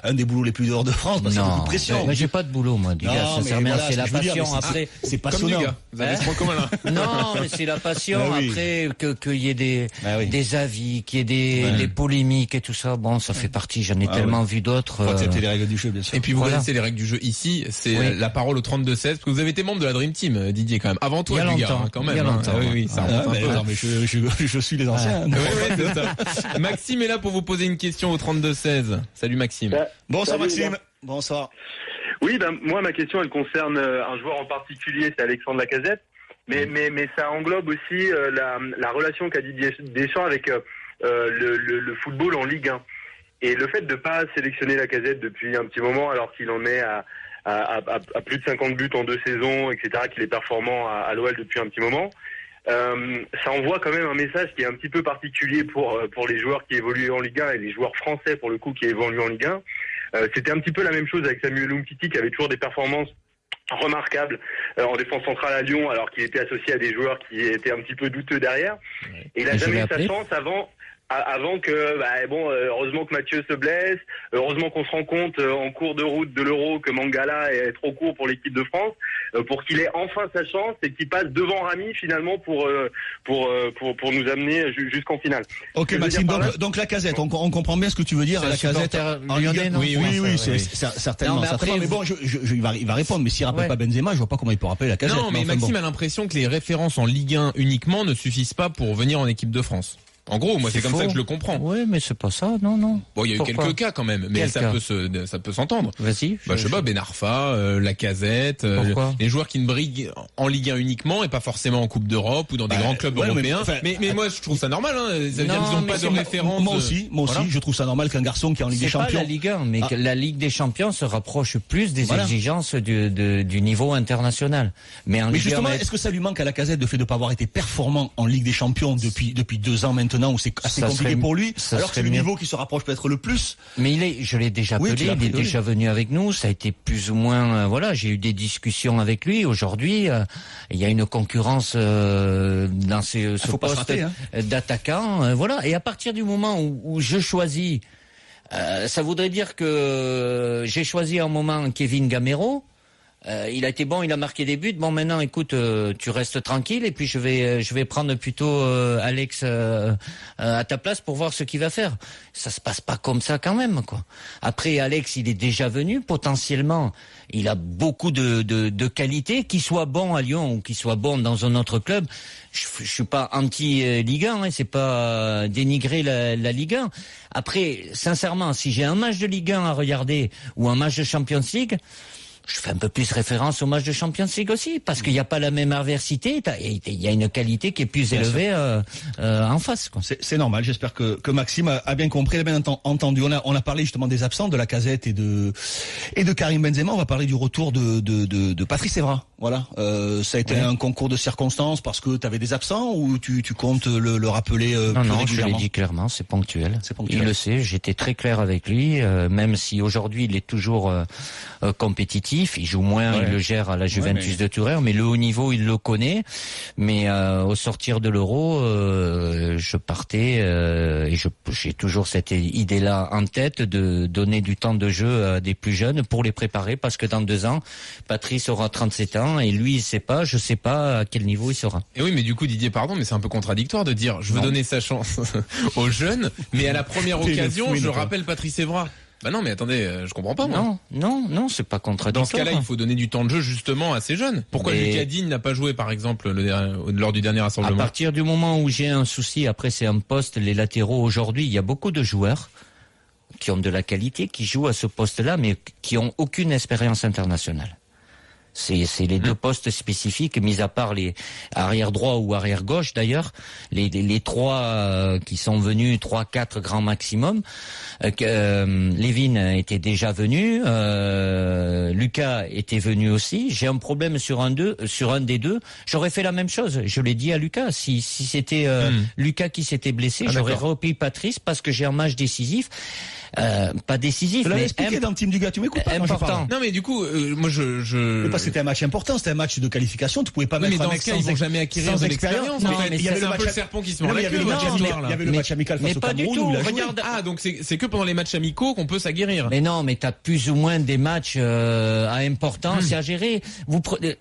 un des boulots les plus durs de France. Parce qu'il y a beaucoup de pression.
Mais j'ai pas de boulot, moi, du gars. Sincèrement, c'est la passion. Après,
c'est passionnant.
Vous avez ce point commun là.
Non, mais c'est la passion. Après, qu'il y ait des avis, qu'il y ait des polémiques et tout ça. Bon, ça fait partie. J'en ai tellement vu d'autres.
Faut accepter les règles du jeu, bien sûr.
Et puis vous connaissez les règles du jeu ici. C'est la parole au 32-16 parce que vous avez été membre de la Dream Team, Didier, quand même. Avant toi,
il y a longtemps,
quand même.
Il y a longtemps.
Oui, ça
mais je suis les anciens.
C'est ça. Maxime est là pour vous poser une question au 32-16. Salut Maxime.
Bonsoir Maxime. Bonsoir.
Oui, moi ma question elle concerne un joueur en particulier, c'est Alexandre Lacazette, mais ça englobe aussi la relation qu'a Didier Deschamps avec le football en Ligue 1. Et le fait de pas sélectionner Lacazette depuis un petit moment, alors qu'il en est à plus de 50 buts en 2 saisons, etc., qu'il est performant à l'OL depuis un petit moment, ça envoie quand même un message qui est un petit peu particulier pour les joueurs qui évoluent en Ligue 1 et les joueurs français pour le coup qui évoluent en Ligue 1. C'était un petit peu la même chose avec Samuel Umtiti qui avait toujours des performances remarquables en défense centrale à Lyon alors qu'il était associé à des joueurs qui étaient un petit peu douteux derrière. Et il a jamais eu sa chance avant que, heureusement que Mathieu se blesse, heureusement qu'on se rend compte en cours de route de l'Euro que Mangala est trop court pour l'équipe de France, pour qu'il ait enfin sa chance et qu'il passe devant Rami finalement pour nous amener jusqu'en finale.
Ok Maxime, donc Lacazette, on comprend bien ce que tu veux dire. Lacazette en Ligue 1. Oui, c'est certainement. Mais bon, il va répondre. Mais s'il rappelle pas Benzema, je vois pas comment il peut rappeler Lacazette.
Non, mais Maxime a l'impression que les références en Ligue 1 uniquement ne suffisent pas pour venir en équipe de France. En gros, moi, c'est comme ça que je le comprends.
Oui, mais c'est pas ça, non.
Bon, il y a eu quelques cas quand même, mais ça peut s'entendre.
Vas-y.
Je sais pas, Ben Arfa, Lacazette, les joueurs qui ne brillent en Ligue 1 uniquement et pas forcément en Coupe d'Europe ou dans des grands clubs européens. Mais moi, je trouve ça normal, hein. Ça veut dire qu'ils n'ont pas de référence.
Moi aussi, je trouve ça normal qu'un garçon qui est en Ligue des Champions.
C'est pas la Ligue 1, mais que la Ligue des Champions se rapproche plus des exigences du niveau international. Mais
justement, est-ce que ça lui manque à Lacazette de fait de pas avoir été performant en Ligue des Champions depuis 2 ans maintenant? Où c'est assez compliqué pour lui, alors que c'est le niveau qui se rapproche peut-être le plus.
Mais je l'ai déjà appelé, il est déjà venu avec nous, ça a été plus ou moins, j'ai eu des discussions avec lui. Aujourd'hui, il y a une concurrence dans ce poste d'attaquant, et à partir du moment où je choisis, ça voudrait dire que j'ai choisi un moment Kevin Gamero. Il a été bon, il a marqué des buts. Bon, maintenant, écoute, tu restes tranquille et puis je vais prendre plutôt Alex à ta place pour voir ce qu'il va faire. Ça se passe pas comme ça quand même, quoi. Après, Alex, il est déjà venu. Potentiellement, il a beaucoup de qualités. Qu'il soit bon à Lyon ou qu'il soit bon dans un autre club, je suis pas anti-Ligue 1. C'est pas dénigrer la Ligue 1. Après, sincèrement, si j'ai un match de Ligue 1 à regarder ou un match de Champions League, je fais un peu plus référence au match de Champions League aussi, parce qu'il n'y a pas la même adversité, il y a une qualité qui est plus élevée en face, quoi.
C'est normal, j'espère que Maxime a bien compris, a bien entendu. On a parlé justement des absents, de Lacazette et de Karim Benzema. On va parler du retour de Patrice Evra. Voilà, ça a été un concours de circonstances parce que tu avais des absents ou tu comptes le rappeler
Non, je l'ai dit clairement, c'est ponctuel. Il le sait, j'étais très clair avec lui, même si aujourd'hui il est toujours compétitif. Il joue moins, il le gère à la Juventus de Turin, mais le haut niveau, il le connaît. Mais au sortir de l'Euro, je partais et j'ai toujours cette idée-là en tête de donner du temps de jeu à des plus jeunes pour les préparer, parce que dans 2 ans, Patrice aura 37 ans et lui, il sait pas, je sais pas à quel niveau il sera.
Et oui, mais du coup, Didier, pardon, mais c'est un peu contradictoire de dire je veux donner sa chance aux jeunes, mais à la première occasion, je rappelle Patrice Evra. Bah non, mais attendez, je comprends pas, moi.
Non, c'est pas contradictoire.
Dans ce cas-là, il faut donner du temps de jeu justement à ces jeunes. Pourquoi Lucas Digne n'a pas joué, par exemple, lors du dernier rassemblement?
À partir du moment où j'ai un souci, après c'est un poste, les latéraux, aujourd'hui, il y a beaucoup de joueurs qui ont de la qualité, qui jouent à ce poste-là, mais qui ont aucune expérience internationale. C'est les 2 postes spécifiques, mis à part les arrière droit ou arrière gauche d'ailleurs, les 3 qui sont venus, 3-4 grands maximum. Lévin était déjà venu, Lucas était venu aussi. J'ai un problème sur un des 2. J'aurais fait la même chose. Je l'ai dit à Lucas. Si c'était Lucas qui s'était blessé, j'aurais repris Patrice parce que j'ai un match décisif. Pas décisif, mais
dans Team Dugas, tu m'écoutes pas
important.
Non, mais du coup, moi,
Mais parce que c'était un match important, c'était un match de qualification, tu pouvais pas mettre
mais dans ce cas, ils vont jamais acquérir de l'expérience.
Non,
mais
il y avait
un peu le serpent qui se mord la queue.
Il y avait le match amical face au Cameroun.
Regarde.
Ah, donc c'est que pendant les matchs amicaux qu'on peut s'aguerrir.
Mais non, mais t'as plus ou moins des matchs à importance et à gérer.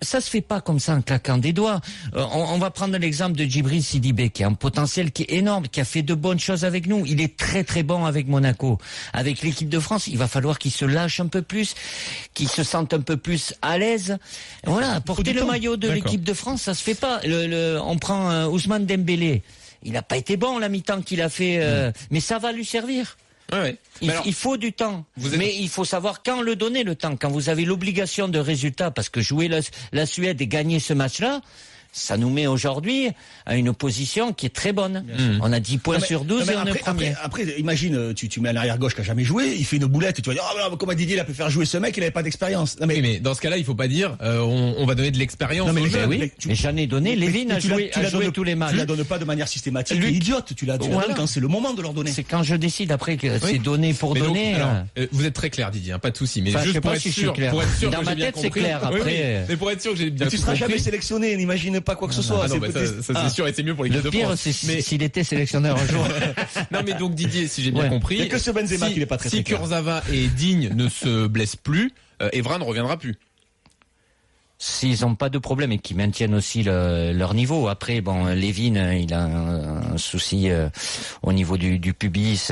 Ça se fait pas comme ça en claquant des doigts. On va prendre l'exemple de Djibril Sidibé, qui a un potentiel qui est énorme, qui a fait de bonnes choses avec nous. Il est très très bon avec Monaco. Avec l'équipe de France, il va falloir qu'il se lâche un peu plus, qu'il se sente un peu plus à l'aise. Voilà, porter le maillot de l'équipe de France, ça se fait pas. On prend Ousmane Dembélé. Il n'a pas été bon la mi-temps qu'il a fait, mais ça va lui servir.
Ouais.
Il faut du temps, mais il faut savoir quand le donner le temps. Quand vous avez l'obligation de résultat, parce que jouer la Suède et gagner ce match-là, ça nous met aujourd'hui à une position qui est très bonne. On a 10 points sur 12 et on est premier.
Après, imagine, tu mets un arrière-gauche qui a jamais joué, il fait une boulette et tu vas dire, comment Didier il a pu faire jouer ce mec, il avait pas d'expérience.
Mais dans ce cas-là, il faut pas dire, on va donner de l'expérience.
Mais j'en ai donné. Lévin a joué tous les matchs.
Tu la donnes pas de manière systématique et idiote. Tu la donnes quand c'est le moment de leur donner.
C'est quand je décide après que c'est donné pour donner.
Vous êtes très clair, Didier, pas de souci. Mais
juste
pour être sûr
dans ma tête, c'est clair. Après,
mais pour être sûr que j'ai bien compris.
Tu seras jamais sélectionné, n'imagine pas quoi que ce soit.
Ça c'est sûr et c'est mieux pour l'équipe de France.
Le pire, c'est s'il était sélectionneur un jour.
Non mais donc Didier, si j'ai bien compris,
il y a que ce Benzema qui est pas très
si Kurzawa et Digne ne se blessent plus, Evra ne reviendra plus.
S'ils n'ont pas de problème et qu'ils maintiennent aussi leur niveau. Après, bon, Lévin, il a un souci au niveau du pubis,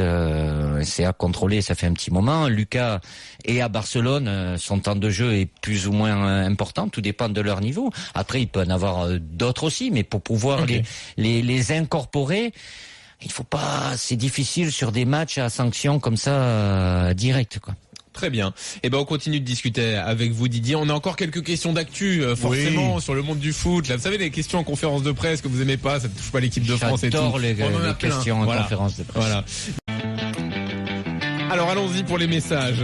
c'est à contrôler, ça fait un petit moment. Lucas et à Barcelone, son temps de jeu est plus ou moins important, tout dépend de leur niveau. Après, il peut en avoir d'autres aussi, mais pour pouvoir les incorporer, il faut pas, c'est difficile sur des matchs à sanction comme ça, direct, quoi.
Très bien. Et on continue de discuter avec vous, Didier. On a encore quelques questions d'actu, forcément, sur le monde du foot. Là, vous savez, les questions en conférence de presse que vous aimez pas, ça ne touche pas l'équipe de France et tout.
J'adore les questions en conférence de presse.
Voilà. Alors allons-y pour les messages.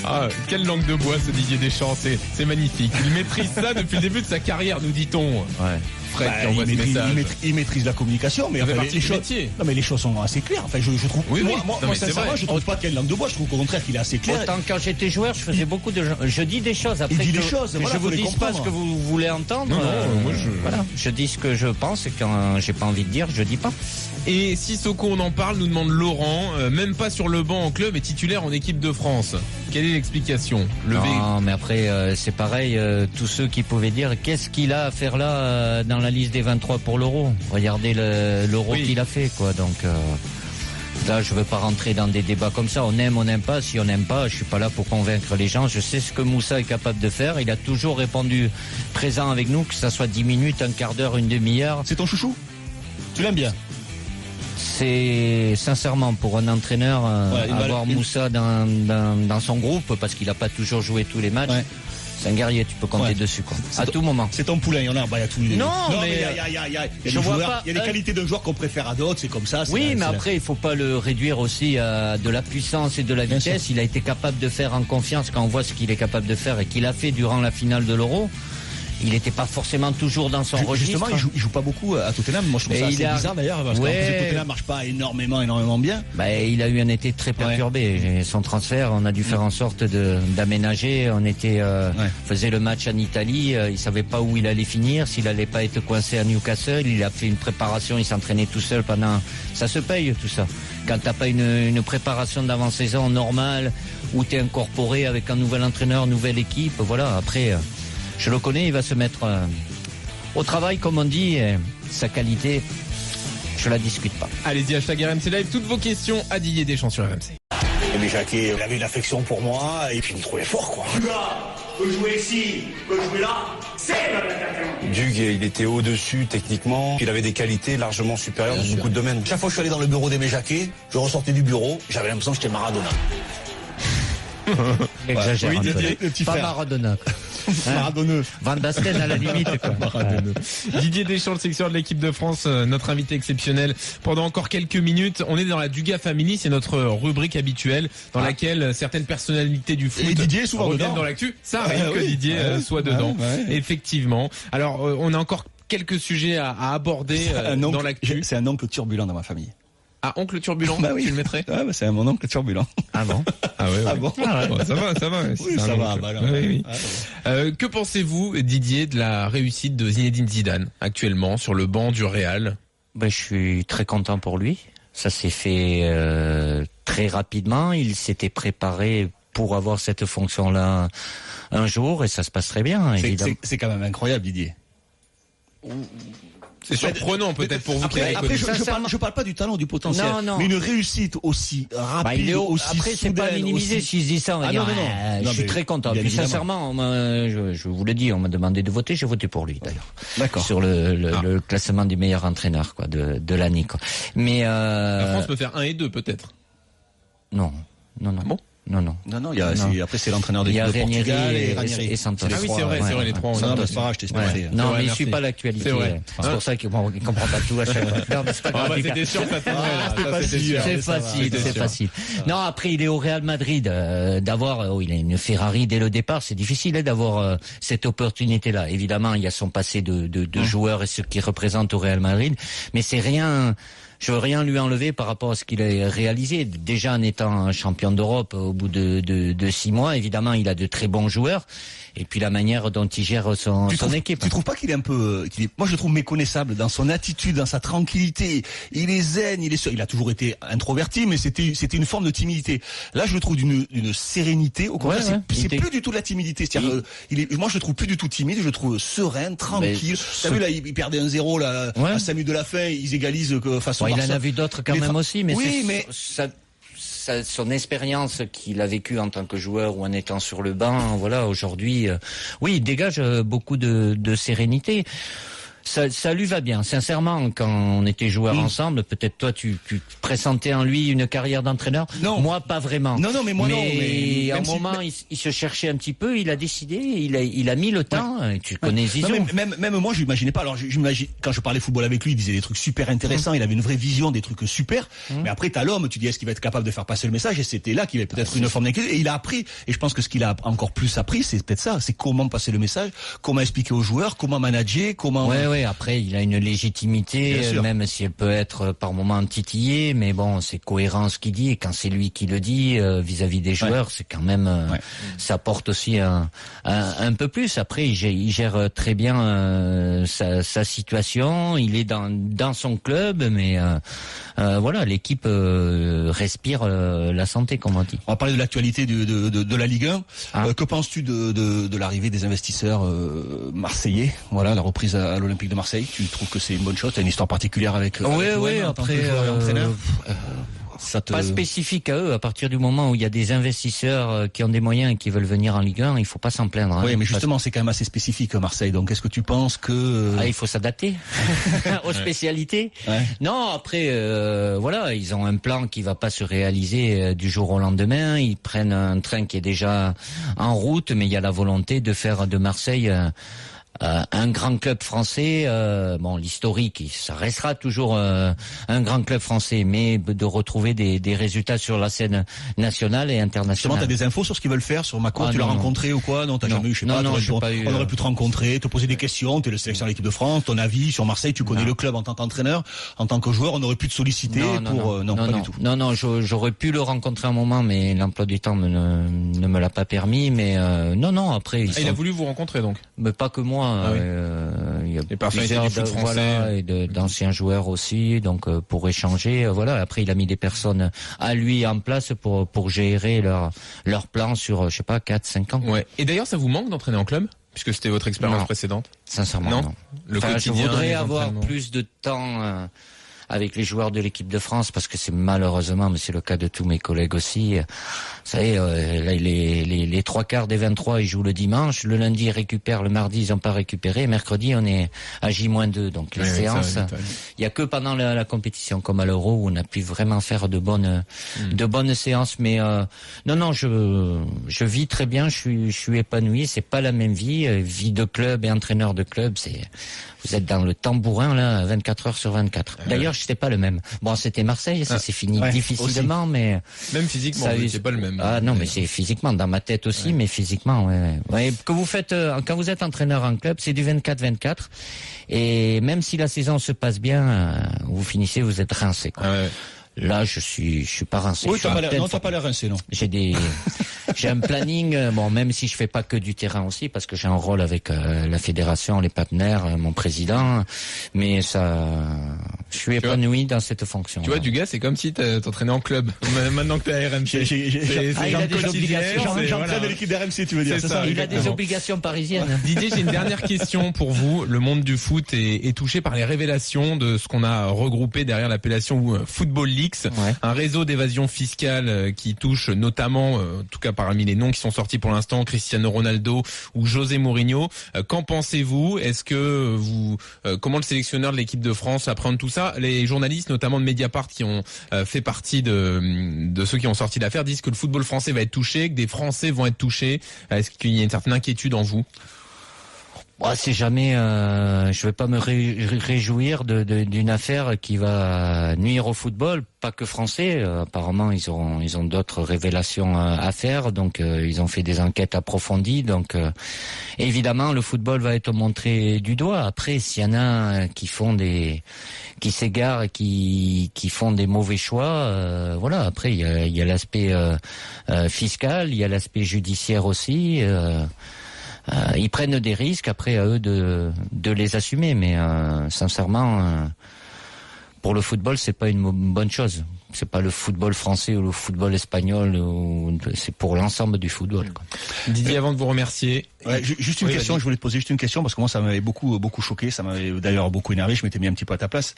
Ah, quelle langue de bois ce Didier Deschamps, c'est magnifique. Il maîtrise ça depuis le début de sa carrière, nous dit-on.
Ouais.
Fred qui envoie ce message.
Il maîtrise la communication, mais les choses sont assez claires. Enfin, je trouve. Moi, sincèrement, je trouve pas qu'il y a une langue de bois. Je trouve au contraire qu'il est assez clair.
Autant quand j'étais joueur, je faisais beaucoup de. Je dis des choses. Après, je vous dis pas ce que vous voulez entendre.
Non,
voilà. Je dis ce que je pense et quand j'ai pas envie de dire, je dis pas.
Et Sissoko, on en parle, nous demande Laurent, même pas sur le banc en club et titulaire en équipe de France. Quelle est l'explication?
Non, mais après, c'est pareil, tous ceux qui pouvaient dire qu'est-ce qu'il a à faire là dans la liste des 23 pour l'Euro. Regardez l'Euro qu'il a fait, quoi. Donc là, je veux pas rentrer dans des débats comme ça. On aime, on n'aime pas. Si on n'aime pas, je suis pas là pour convaincre les gens. Je sais ce que Moussa est capable de faire. Il a toujours répondu présent avec nous, que ça soit 10 minutes, un quart d'heure, une demi-heure.
C'est ton chouchou? Tu l'aimes bien?
C'est sincèrement pour un entraîneur avoir Moussa dans son groupe, parce qu'il n'a pas toujours joué tous les matchs. Ouais. C'est un guerrier, tu peux compter dessus, quoi. À tout moment.
C'est ton poulain, il y en a, il y a tous les.
Non, mais
il y a des qualités de joueurs qu'on préfère à d'autres, c'est comme ça.
Oui, mais après, il faut pas le réduire aussi à de la puissance et de la vitesse. Il a été capable de faire en confiance quand on voit ce qu'il est capable de faire et qu'il a fait durant la finale de l'Euro. Il n'était pas forcément toujours dans son registre.
Justement, il joue pas beaucoup à Tottenham. Moi, je trouve ça assez bizarre d'ailleurs, parce que Tottenham marche pas énormément bien.
Il a eu un été très perturbé. Son transfert, on a dû faire en sorte d'aménager. On faisait le match en Italie. Il savait pas où il allait finir, s'il allait pas être coincé à Newcastle. Il a fait une préparation. Il s'entraînait tout seul pendant. Ça se paye tout ça. Quand t'as pas une préparation d'avant-saison normale, où t'es incorporé avec un nouvel entraîneur, nouvelle équipe. Voilà. Après. Je le connais, il va se mettre au travail, comme on dit, et sa qualité, je la discute pas.
Allez-y, hashtag RMC Live, toutes vos questions à Didier Deschamps sur RMC.
Mais Jacquet, il avait une affection pour moi, et puis il me trouvait fort, quoi.
Peut jouer ici, peut jouer là, c'est l'attaquant.
Dugue, il était au-dessus techniquement, il avait des qualités largement supérieures dans beaucoup de domaines.
Chaque fois que je suis allé dans le bureau d'Aimé Jacquet, je ressortais du bureau, j'avais l'impression que j'étais Maradona.
Exagère un peu.
Le petit
pas
frère.
Maradona.
Maradonneux.
Van Basten à la limite, quoi.
Maradonneux. Didier Deschamps, le sélectionneur de l'équipe de France, notre invité exceptionnel pendant encore quelques minutes. On est dans la Duga Family, c'est notre rubrique habituelle dans laquelle certaines personnalités du foot reviennent dans l'actu. Ça arrive que Didier soit dedans. Effectivement. Alors, on a encore quelques sujets à aborder dans l'actu.
C'est un oncle turbulent dans ma famille.
Ah, oncle turbulent,
Bah oui.
tu le mettrais?
Ah, bah, c'est mon oncle turbulent.
Ah bon?
Ah ouais,
Ah bon?
Ouais, ça va.
Oui, ça va. Bah, alors,
Oui.
ah, ouais.
Que pensez-vous, Didier, de la réussite de Zinedine Zidane actuellement sur le banc du Real?
Ben, je suis très content pour lui. Ça s'est fait très rapidement. Il s'était préparé pour avoir cette fonction-là un jour et ça se passe très bien, évidemment.
C'est quand même incroyable, Didier.
C'est surprenant peut-être pour vous qui avez
Après,
connu.
je parle pas du talent, du potentiel,
Non.
mais une réussite aussi rapide, aussi
après, c'est pas
soudaine,
minimiser
aussi...
si je dis ça. On va dire, je suis très content. Puis sincèrement, je vous le dis, on m'a demandé de voter, j'ai voté pour lui d'ailleurs.
D'accord.
Sur le classement du meilleur entraîneur de l'année. Mais
La France peut faire 1 et 2 peut-être.
Non.
Ah bon?
Non.
Après c'est l'entraîneur de
Il y a
Portugal
Ranieri et Santos.
Ah oui, c'est vrai, les trois.
Non, c'est pas grave, je t'ai expliqué.
Non,
vrai,
mais il
merci.
suit pas l'actualité.
C'est vrai.
C'est pour ça qu'il comprend pas tout à chaque fois. Non, mais c'est pas grave.
C'était sûr que ça tomberait là.
C'est facile. Non, après, il est au Real Madrid. Il a une Ferrari dès le départ. C'est difficile d'avoir cette opportunité-là. Évidemment, il y a son passé de joueur et ce qu'il représente au Real Madrid. Mais c'est rien... Je veux rien lui enlever par rapport à ce qu'il a réalisé. Déjà en étant champion d'Europe au bout de 6 mois, évidemment, il a de très bons joueurs. Et puis la manière dont il gère son équipe.
Tu trouves pas qu'il est un peu, moi je le trouve méconnaissable dans son attitude, dans sa tranquillité. Il est zen, il a toujours été introverti, mais c'était une forme de timidité. Là, je le trouve d'une sérénité. Au contraire, c'est plus du tout de la timidité. C'est-à-dire, moi je le trouve plus du tout timide. Je le trouve serein, tranquille. T'as vu là, il perdait 1-0 là, à 5 minutes de la fin, ils égalisent face au Barça.
Il en a vu d'autres quand même aussi, mais
mais
son expérience qu'il a vécue en tant que joueur ou en étant sur le banc, voilà, aujourd'hui, il dégage beaucoup de sérénité. Ça lui va bien, sincèrement. Quand on était joueurs ensemble, peut-être toi tu pressentais en lui une carrière d'entraîneur.
Non,
moi pas vraiment.
Non, mais moi non. Mais
à un moment, il se cherchait un petit peu. Il a décidé. Il a mis le temps. Tu connais Zizou.
Même moi, je l'imaginais pas. Alors, j'imagine quand je parlais football avec lui, il disait des trucs super intéressants. Il avait une vraie vision, des trucs super. Mais après, t'as l'homme. Tu dis est-ce qu'il va être capable de faire passer le message? Et c'était là qu'il avait peut-être une forme d'inquiétude. Et il a appris. Et je pense que ce qu'il a encore plus appris, c'est peut-être ça. C'est comment passer le message, comment expliquer aux joueurs, comment manager, comment.
Ouais. Après, il a une légitimité, même si elle peut être par moments titillée, mais bon, c'est cohérent ce qu'il dit, et quand c'est lui qui le dit vis-à-vis des joueurs, c'est quand même, ça porte aussi un peu plus. Après, il gère très bien sa situation, il est dans son club, mais voilà, l'équipe respire la santé, comme on dit.
On va parler de l'actualité de la Ligue 1. Que penses-tu de l'arrivée des investisseurs marseillais? Voilà, la reprise à l'Olympique de Marseille. Tu trouves que c'est une bonne chose? T'as une histoire particulière avec
oui, après
entraîneur.
Pas spécifique à eux. À partir du moment où il y a des investisseurs qui ont des moyens et qui veulent venir en Ligue 1, il faut pas s'en plaindre. Hein.
Oui, mais justement, c'est quand même assez spécifique Marseille. Donc, est-ce que tu penses que
il faut s'adapter aux spécialités? Non, après, voilà, ils ont un plan qui va pas se réaliser du jour au lendemain. Ils prennent un train qui est déjà en route, mais il y a la volonté de faire de Marseille un grand club français, l'historique, ça restera toujours un grand club français, mais de retrouver des résultats sur la scène nationale et internationale.
T'as des infos sur ce qu'ils veulent faire sur Macron? Tu l'as rencontré ou quoi? Non, t'as jamais eu, je sais pas. On aurait pu te rencontrer, te poser des questions. T'es le sélectionneur de l'équipe de France, ton avis sur Marseille, tu connais le club en tant qu'entraîneur, en tant que joueur, on aurait pu te solliciter pas du tout.
Non, j'aurais pu le rencontrer un moment, mais l'emploi du temps ne me l'a pas permis. Mais non, après.
Il a voulu vous rencontrer donc?
Mais pas que moi. Il y a
plusieurs
et d'anciens joueurs aussi, donc pour échanger, voilà. Après, il a mis des personnes à lui en place pour gérer leur plan sur, je sais pas, 4-5 ans.
Ouais. Et d'ailleurs, ça vous manque d'entraîner en club, puisque c'était votre expérience précédente?
Sincèrement, non.
Le quotidien,
je voudrais avoir plus de temps avec les joueurs de l'équipe de France, parce que c'est malheureusement, mais c'est le cas de tous mes collègues aussi. Vous savez, là, les 3/4 des 23, ils jouent le dimanche. Le lundi, ils récupèrent. Le mardi, ils n'ont pas récupéré. Mercredi, on est à J-2. Donc les séances, il y a que pendant la compétition, comme à l'Euro, où on a pu vraiment faire de bonnes séances. Mais non, je vis très bien. Je suis épanoui. C'est pas la même vie. Vie de club et entraîneur de club, vous êtes dans le tambourin là, 24 heures sur 24. D'ailleurs, c'était pas le même. Bon, c'était Marseille, ça s'est fini difficilement, aussi. Mais
même physiquement, c'est pas le même.
Non, mais c'est physiquement dans ma tête aussi, mais physiquement, ouais. Que vous faites quand vous êtes entraîneur en club, c'est du 24-24, et même si la saison se passe bien, vous finissez, vous êtes rincé, quoi. Là, je suis pas rincé.
Oui, t'as pas l'air rincé, non.
J'ai un planning, bon, même si je fais pas que du terrain aussi, parce que j'ai un rôle avec la fédération, les partenaires, mon président, mais je suis épanoui dans cette fonction.
Tu vois, Dugas, c'est comme si t'entraînais en club. Maintenant que t'es à RMC.
Il a des obligations.
J'entraîne l'équipe d'RMC, tu veux dire.
C'est ça.
Il a des obligations parisiennes.
Didier, j'ai une dernière question pour vous. Le monde du foot est touché par les révélations de ce qu'on a regroupé derrière l'appellation Football Leaks, un réseau d'évasion fiscale qui touche notamment, en tout cas parmi les noms qui sont sortis pour l'instant, Cristiano Ronaldo ou José Mourinho. Qu'en pensez-vous? Est-ce que comment le sélectionneur de l'équipe de France appréhende tout ça? Les journalistes, notamment de Mediapart, qui ont fait partie de ceux qui ont sorti l'affaire, disent que le football français va être touché, que des Français vont être touchés. Est-ce qu'il y a une certaine inquiétude en vous?
C'est jamais, je vais pas me réjouir d'une affaire qui va nuire au football, pas que français. Apparemment, ils ont d'autres révélations à faire, donc ils ont fait des enquêtes approfondies. Donc, évidemment, le football va être montré du doigt. Après, s'il y en a qui s'égarent, qui font des mauvais choix, voilà. Après, il y a l'aspect fiscal, il y a l'aspect judiciaire aussi. Ils prennent des risques, après à eux de les assumer, mais sincèrement, pour le football, c'est pas une bonne chose. C'est pas le football français ou le football espagnol, c'est pour l'ensemble du football, quoi.
Didier, avant de vous remercier.
Juste une question, je voulais te poser juste une question parce que moi ça m'avait beaucoup choqué, ça m'avait d'ailleurs beaucoup énervé, je m'étais mis un petit peu à ta place.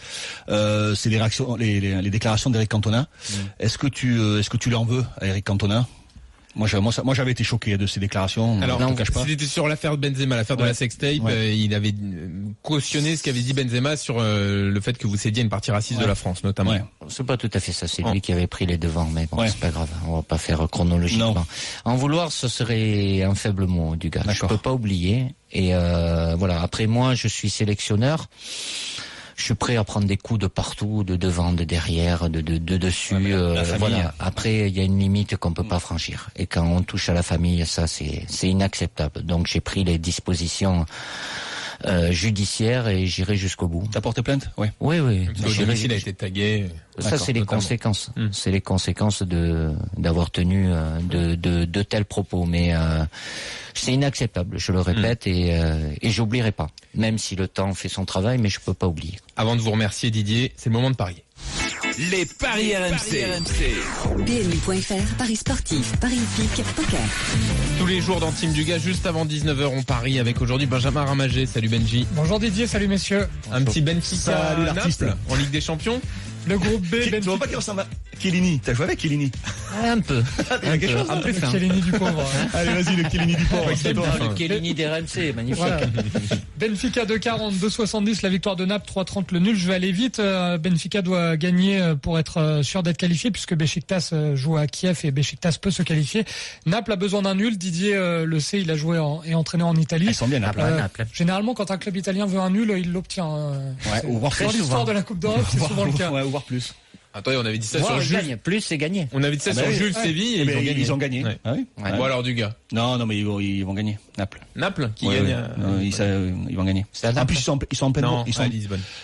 C'est les réactions, les déclarations d'Éric Cantona. Est-ce que tu l'en veux à Éric Cantona? Moi, j'avais été choqué de ces déclarations.
Alors, c'était sur l'affaire de Benzema, l'affaire de la sextape. Il avait cautionné ce qu'avait dit Benzema sur le fait que vous cédiez une partie raciste de la France, notamment.
C'est pas tout à fait ça. C'est lui qui avait pris les devants, mais bon, c'est pas grave. On va pas faire chronologiquement. Non. En vouloir, ce serait un faible mot du gars. Je peux pas oublier. Et voilà. Après, moi, je suis sélectionneur. Je suis prêt à prendre des coups de partout, de devant, de derrière, de dessus. Voilà. Après, il y a une limite qu'on peut pas franchir. Et quand on touche à la famille, ça, c'est inacceptable. Donc, j'ai pris les dispositions judiciaires et j'irai jusqu'au bout.
T'as porté plainte? Oui.
Oui.
Le domicile a été tagué.
Ça, c'est les conséquences. C'est les conséquences d'avoir tenu de tels propos. Mais c'est inacceptable, je le répète, et j'oublierai pas. Même si le temps fait son travail, mais je peux pas oublier.
Avant de vous remercier, Didier, c'est le moment de parier.
Les paris RMC.
PMU.fr, paris sportif, paris hippique, poker.
Tous les jours dans Team Dugas, juste avant 19h, on parie avec aujourd'hui Benjamin Ramagé. Salut Benji.
Bonjour Didier, salut messieurs.
Un petit Benfica Naples en Ligue des Champions.
Le groupe B,
Tu vois pas qu'il ressemble à Chiellini? T'as joué avec Chiellini?
Un peu.
Un peu fin. Le Chiellini du pauvre.
Allez, vas-y, le Chiellini du pauvre.
Le Chiellini des RMC, magnifique. Voilà.
Benfica 2,40, 2,70 la victoire de Naples, 3,30 le nul. Je vais aller vite. Benfica doit gagner pour être sûr d'être qualifié, puisque Beşiktaş joue à Kiev et Beşiktaş peut se qualifier. Naples a besoin d'un nul. Didier le sait, il a joué et entraîné en Italie.
Ils sont bien Naples.
Généralement, quand un club italien veut un nul, il l'obtient.
C'est
l'histoire de la Coupe d'Europe, c'est souvent le cas.
Voire plus.
Attendez, on avait dit ça sur Jules.
Plus, c'est gagné.
On avait dit ça sur Jules Séville et
ils ont gagné.
Ouais.
Ah oui.
Bon alors du gars.
Non, mais ils vont gagner. Naples
qui gagne.
Ils vont gagner. En plus, ils sont en pleine bourre.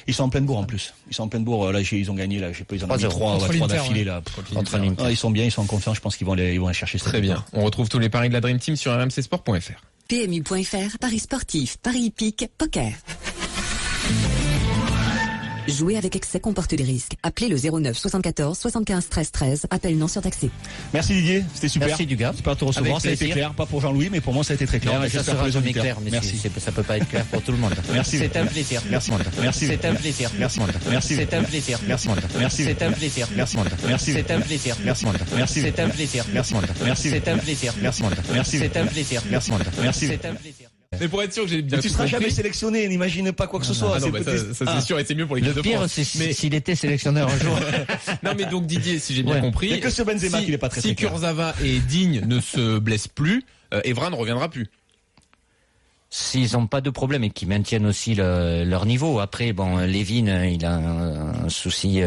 Ils sont en pleine bourre en plus. Ils sont en pleine bourre. Là, ils ont gagné. Là, je sais pas, ils en ont mis 3 d'affilée là.
Contre l'Inter.
Ils sont bien, ils sont confiants. Je pense qu'ils vont aller chercher ça.
Très bien. On retrouve tous les paris de la Dream Team sur rmcsport.fr.
PMU.fr, paris sportif, paris hippique, poker. Jouer avec excès comporte des risques. Appelez le 09 74 75 13 13. Appel non surtaxé.
Merci Didier, c'était super.
Merci du gars.
J'espère te recevoir. Ça a été clair, pas pour Jean-Louis, mais pour moi ça a été très clair.
Ça sera jamais clair, mais ça peut pas être clair pour tout le monde.
Merci.
C'est un plaisir.
Merci.
C'est un plaisir.
Merci.
C'est un plaisir.
Merci.
C'est un plaisir.
Merci.
C'est un plaisir.
Merci.
C'est un plaisir.
Merci.
C'est un plaisir.
Merci.
C'est un plaisir.
Merci.
C'est un plaisir.
Mais pour être sûr que j'ai bien
tu seras jamais sélectionné, n'imagine pas quoi que ce soit.
Ça c'est sûr et c'est mieux pour l'équipe de France.
Le pire, c'est s'il était sélectionneur un jour.
Non mais donc Didier, si j'ai bien compris,
il n'y a que ce Benzema qui n'est pas très clair.
Si Kurzawa et Digne ne se blessent plus, Evra ne reviendra plus.
S'ils n'ont pas de problème et qu'ils maintiennent aussi leur niveau. Après, bon, Lévin, il a un souci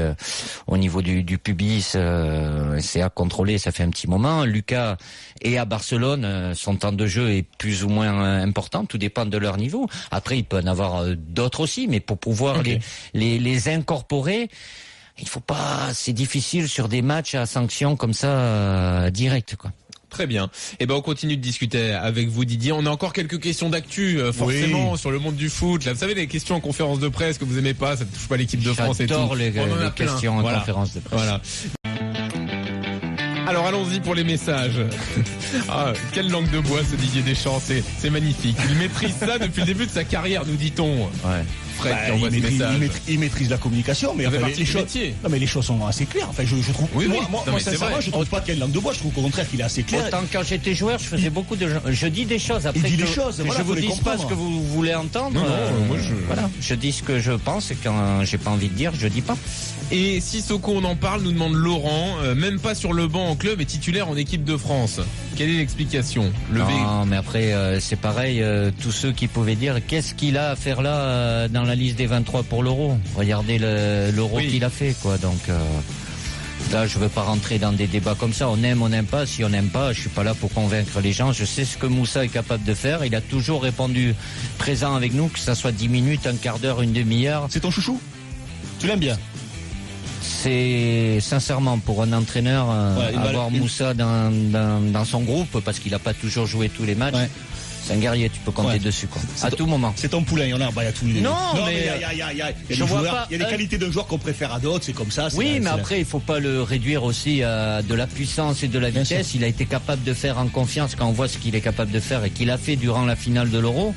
au niveau du pubis, c'est à contrôler, ça fait un petit moment. Lucas est à Barcelone, son temps de jeu est plus ou moins important, tout dépend de leur niveau. Après, il peut en avoir d'autres aussi, mais pour pouvoir les incorporer, il faut pas, c'est difficile sur des matchs à sanction comme ça direct, quoi.
Très bien. Et ben on continue de discuter avec vous, Didier. On a encore quelques questions d'actu, forcément, sur le monde du foot. Là, vous savez, les questions en conférence de presse que vous aimez pas, ça ne touche pas l'équipe de France et tout.
J'adore les questions en conférence de presse.
Voilà. Alors allons-y pour les messages. Ah, quelle langue de bois ce Didier Deschamps, c'est magnifique. Il maîtrise ça depuis le début de sa carrière, nous dit-on.
Ouais.
Fred qui envoie ce message.
Il maîtrise la communication, mais enfin, les choses. Non, mais les choses sont assez claires. Enfin, je trouve.
Oui,
moi, sincèrement, je trouve pas qu'il y a une langue de bois. Je trouve au contraire qu'il est assez clair.
Autant quand j'étais joueur, je faisais beaucoup de. Je dis des choses après.
Il dit des choses.
Voilà, je vous dis pas ce que vous voulez entendre.
Non, moi
voilà. Je dis ce que je pense et quand j'ai pas envie de dire, je dis pas.
Et Sissoko, on en parle, nous demande Laurent, même pas sur le banc en club et titulaire en équipe de France. Quelle est l'explication?
Non, mais après, c'est pareil, tous ceux qui pouvaient dire qu'est-ce qu'il a à faire là dans la liste des 23 pour l'Euro. Regardez l'Euro qu'il a fait, quoi. Donc là, je veux pas rentrer dans des débats comme ça. On aime, on n'aime pas. Si on n'aime pas, je suis pas là pour convaincre les gens. Je sais ce que Moussa est capable de faire. Il a toujours répondu présent avec nous, que ça soit 10 minutes, un quart d'heure, une demi-heure.
C'est ton chouchou? Tu l'aimes bien?
C'est sincèrement pour un entraîneur avoir Moussa dans son groupe, parce qu'il n'a pas toujours joué tous les matchs. Ouais. C'est un guerrier, tu peux compter dessus, quoi. À tout moment.
C'est ton poulain, il y en a, il y a tous les.
Non, mais
il y a des qualités d'un joueur qu'on préfère à d'autres, c'est comme ça.
Oui, mais après, il faut pas le réduire aussi à de la puissance et de la vitesse. Il a été capable de faire en confiance quand on voit ce qu'il est capable de faire et qu'il a fait durant la finale de l'Euro.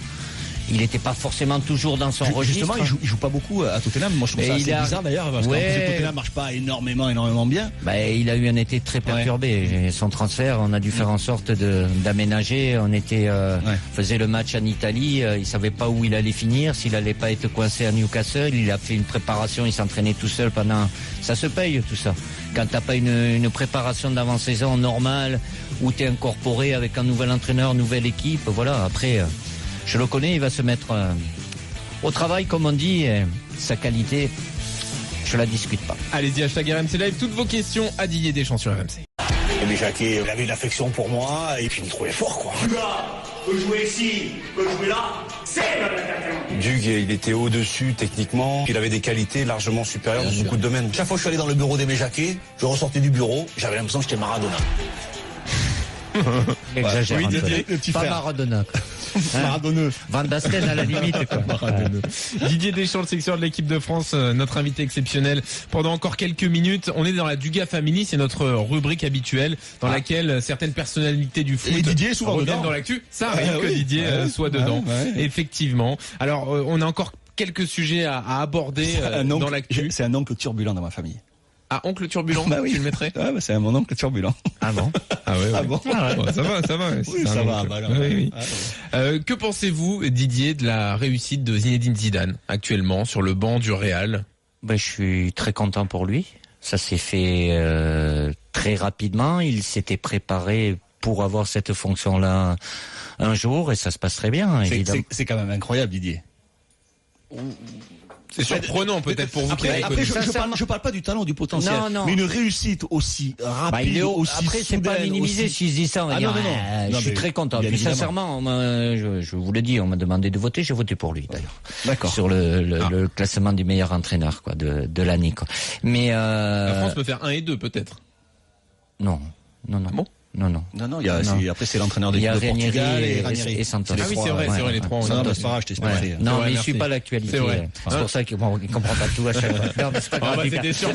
Il n'était pas forcément toujours dans son registre.
Justement, il joue pas beaucoup à Tottenham. Moi, je trouve ça assez bizarre d'ailleurs, parce que Tottenham marche pas énormément bien.
Il a eu un été très perturbé. Son transfert, on a dû faire en sorte d'aménager. On faisait le match en Italie. Il savait pas où il allait finir, s'il allait pas être coincé à Newcastle. Il a fait une préparation. Il s'entraînait tout seul pendant. Ça se paye tout ça. Quand t'as pas une préparation d'avant-saison normale, où t'es incorporé avec un nouvel entraîneur, nouvelle équipe, voilà. Après. Je le connais, il va se mettre au travail, comme on dit, et sa qualité, je la discute pas.
Allez-y, hashtag RMC Live, toutes vos questions à Didier Deschamps sur RMC.
Mais Jacquet, il avait une affection pour moi, et puis il me trouvait fort, quoi.
Tu peux jouer ici, tu peux jouer là, c'est le attaquant.
Dugue, il était au-dessus techniquement, il avait des qualités largement supérieures dans beaucoup de domaines.
Chaque fois que je suis allé dans le bureau d'Aimé Jacquet, je ressortais du bureau, j'avais l'impression que j'étais Maradona.
Exagère
oui,
un peu.
Le petit
pas
frère.
Maradona.
Maradonneux.
Van Basten à la limite, quoi.
Maradonneux. Didier Deschamps, le sélectionneur de l'équipe de France, notre invité exceptionnel pendant encore quelques minutes. On est dans la Duga Family, c'est notre rubrique habituelle dans laquelle certaines personnalités du foot reviennent dans l'actu. Ça arrive que Didier soit dedans. Effectivement. Alors, on a encore quelques sujets à aborder dans l'actu.
C'est un oncle turbulent dans ma famille.
Ah, oncle turbulent,
oui.
Tu le mettrais?
C'est mon oncle turbulent.
Ah bon?
Ah ouais.
Ah bon?
Bon, ça va.
Oui, ça va.
Oui. Que pensez-vous, Didier, de la réussite de Zinedine Zidane actuellement sur le banc du Real?
Je suis très content pour lui. Ça s'est fait très rapidement. Il s'était préparé pour avoir cette fonction-là un jour et ça se passe très bien.
C'est quand même incroyable, Didier.
C'est surprenant peut-être pour vous.
Après, je parle pas du talent, du potentiel, mais une réussite aussi rapide, aussi
après, c'est pas minimiser si je dis ça. Je suis très content. Puis sincèrement, je vous le dis, on m'a demandé de voter, j'ai voté pour lui d'ailleurs.
D'accord.
Sur le classement du meilleur entraîneur de l'année. Mais
la France peut faire 1 et 2 peut-être.
Non.
Bon.
Non.
Après, c'est l'entraîneur de l'équipe de Portugal et
Santos.
Ah oui, c'est vrai, les trois.
Ça va, je t'expliquerai.
Non, mais il suit pas l'actualité. C'est pour ça qu'il comprend pas tout à chaque fois. Non, mais c'est pas grave.
C'était sûr,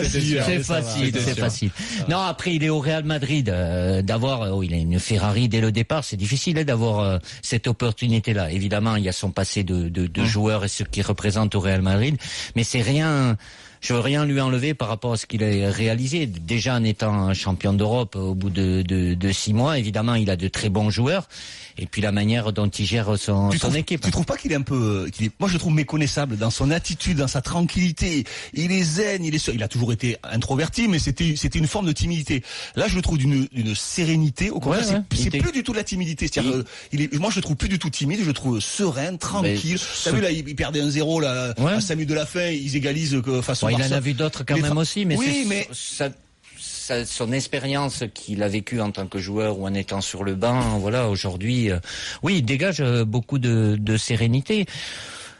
c'est facile. Non, après, il est au Real Madrid. Il a une Ferrari dès le départ. C'est difficile d'avoir cette opportunité-là. Évidemment, il y a son passé de joueur et ce qu'il représente au Real Madrid. Mais c'est rien. Je veux rien lui enlever par rapport à ce qu'il a réalisé. Déjà en étant champion d'Europe au bout de 6 mois, évidemment, il a de très bons joueurs. Et puis la manière dont il gère son équipe.
Tu trouves pas qu'il est un peu, moi je le trouve méconnaissable dans son attitude, dans sa tranquillité. Il est zen, il a toujours été introverti, mais c'était une forme de timidité. Là, je le trouve d'une sérénité. Au contraire, c'est plus du tout de la timidité. C'est-à-dire, moi je le trouve plus du tout timide. Je le trouve serein, tranquille. T'as vu là, il perdait 1-0 là, à 5 minutes de la fin, ils égalisent face au Barça.
Il en a vu d'autres quand même aussi, mais
ça.
Son expérience qu'il a vécue en tant que joueur ou en étant sur le banc, voilà, aujourd'hui, il dégage beaucoup de sérénité.